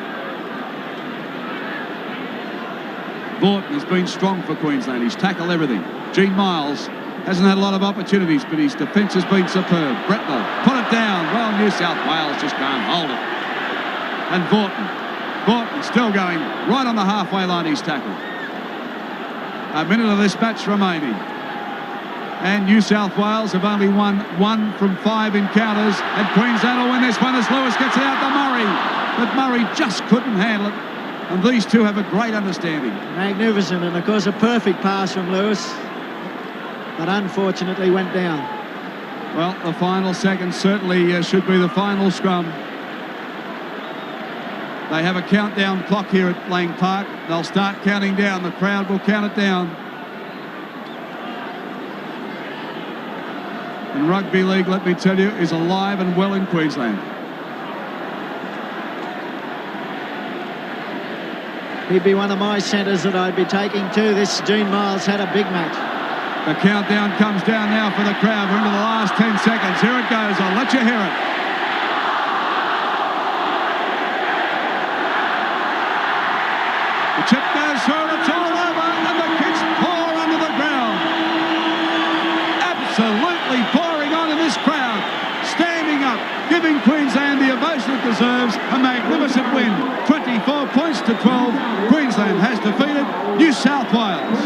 Vaughton has been strong for Queensland. He's tackled everything. Gene Miles hasn't had a lot of opportunities, but his defence has been superb. Bretnell put it down. Well, New South Wales just can't hold it. And Vaughton still going right on the halfway line. He's tackled. A minute of this match remaining. And New South Wales have only won 1 from 5 encounters. And Queensland will win this one as Lewis gets it out to Murray. But Murray just couldn't handle it. And these two have a great understanding. Magnificent, and of course a perfect pass from Lewis, but unfortunately went down. Well, the final seconds certainly should be the final scrum. They have a countdown clock here at Lang Park. They'll start counting down. The crowd will count it down. And rugby league, let me tell you, is alive and well in Queensland. He'd be one of my centres that I'd be taking too. This Gene Miles had a big match. The countdown comes down now for the crowd. We're into the last 10 seconds. Here it goes. I'll let you hear it. The chip goes through. It's all over. And the kids pour under the ground. Absolutely pouring on in this crowd. Standing up, giving Queensland the emotion it deserves. A magnificent win. 24 points to 12. Queensland has defeated New South Wales.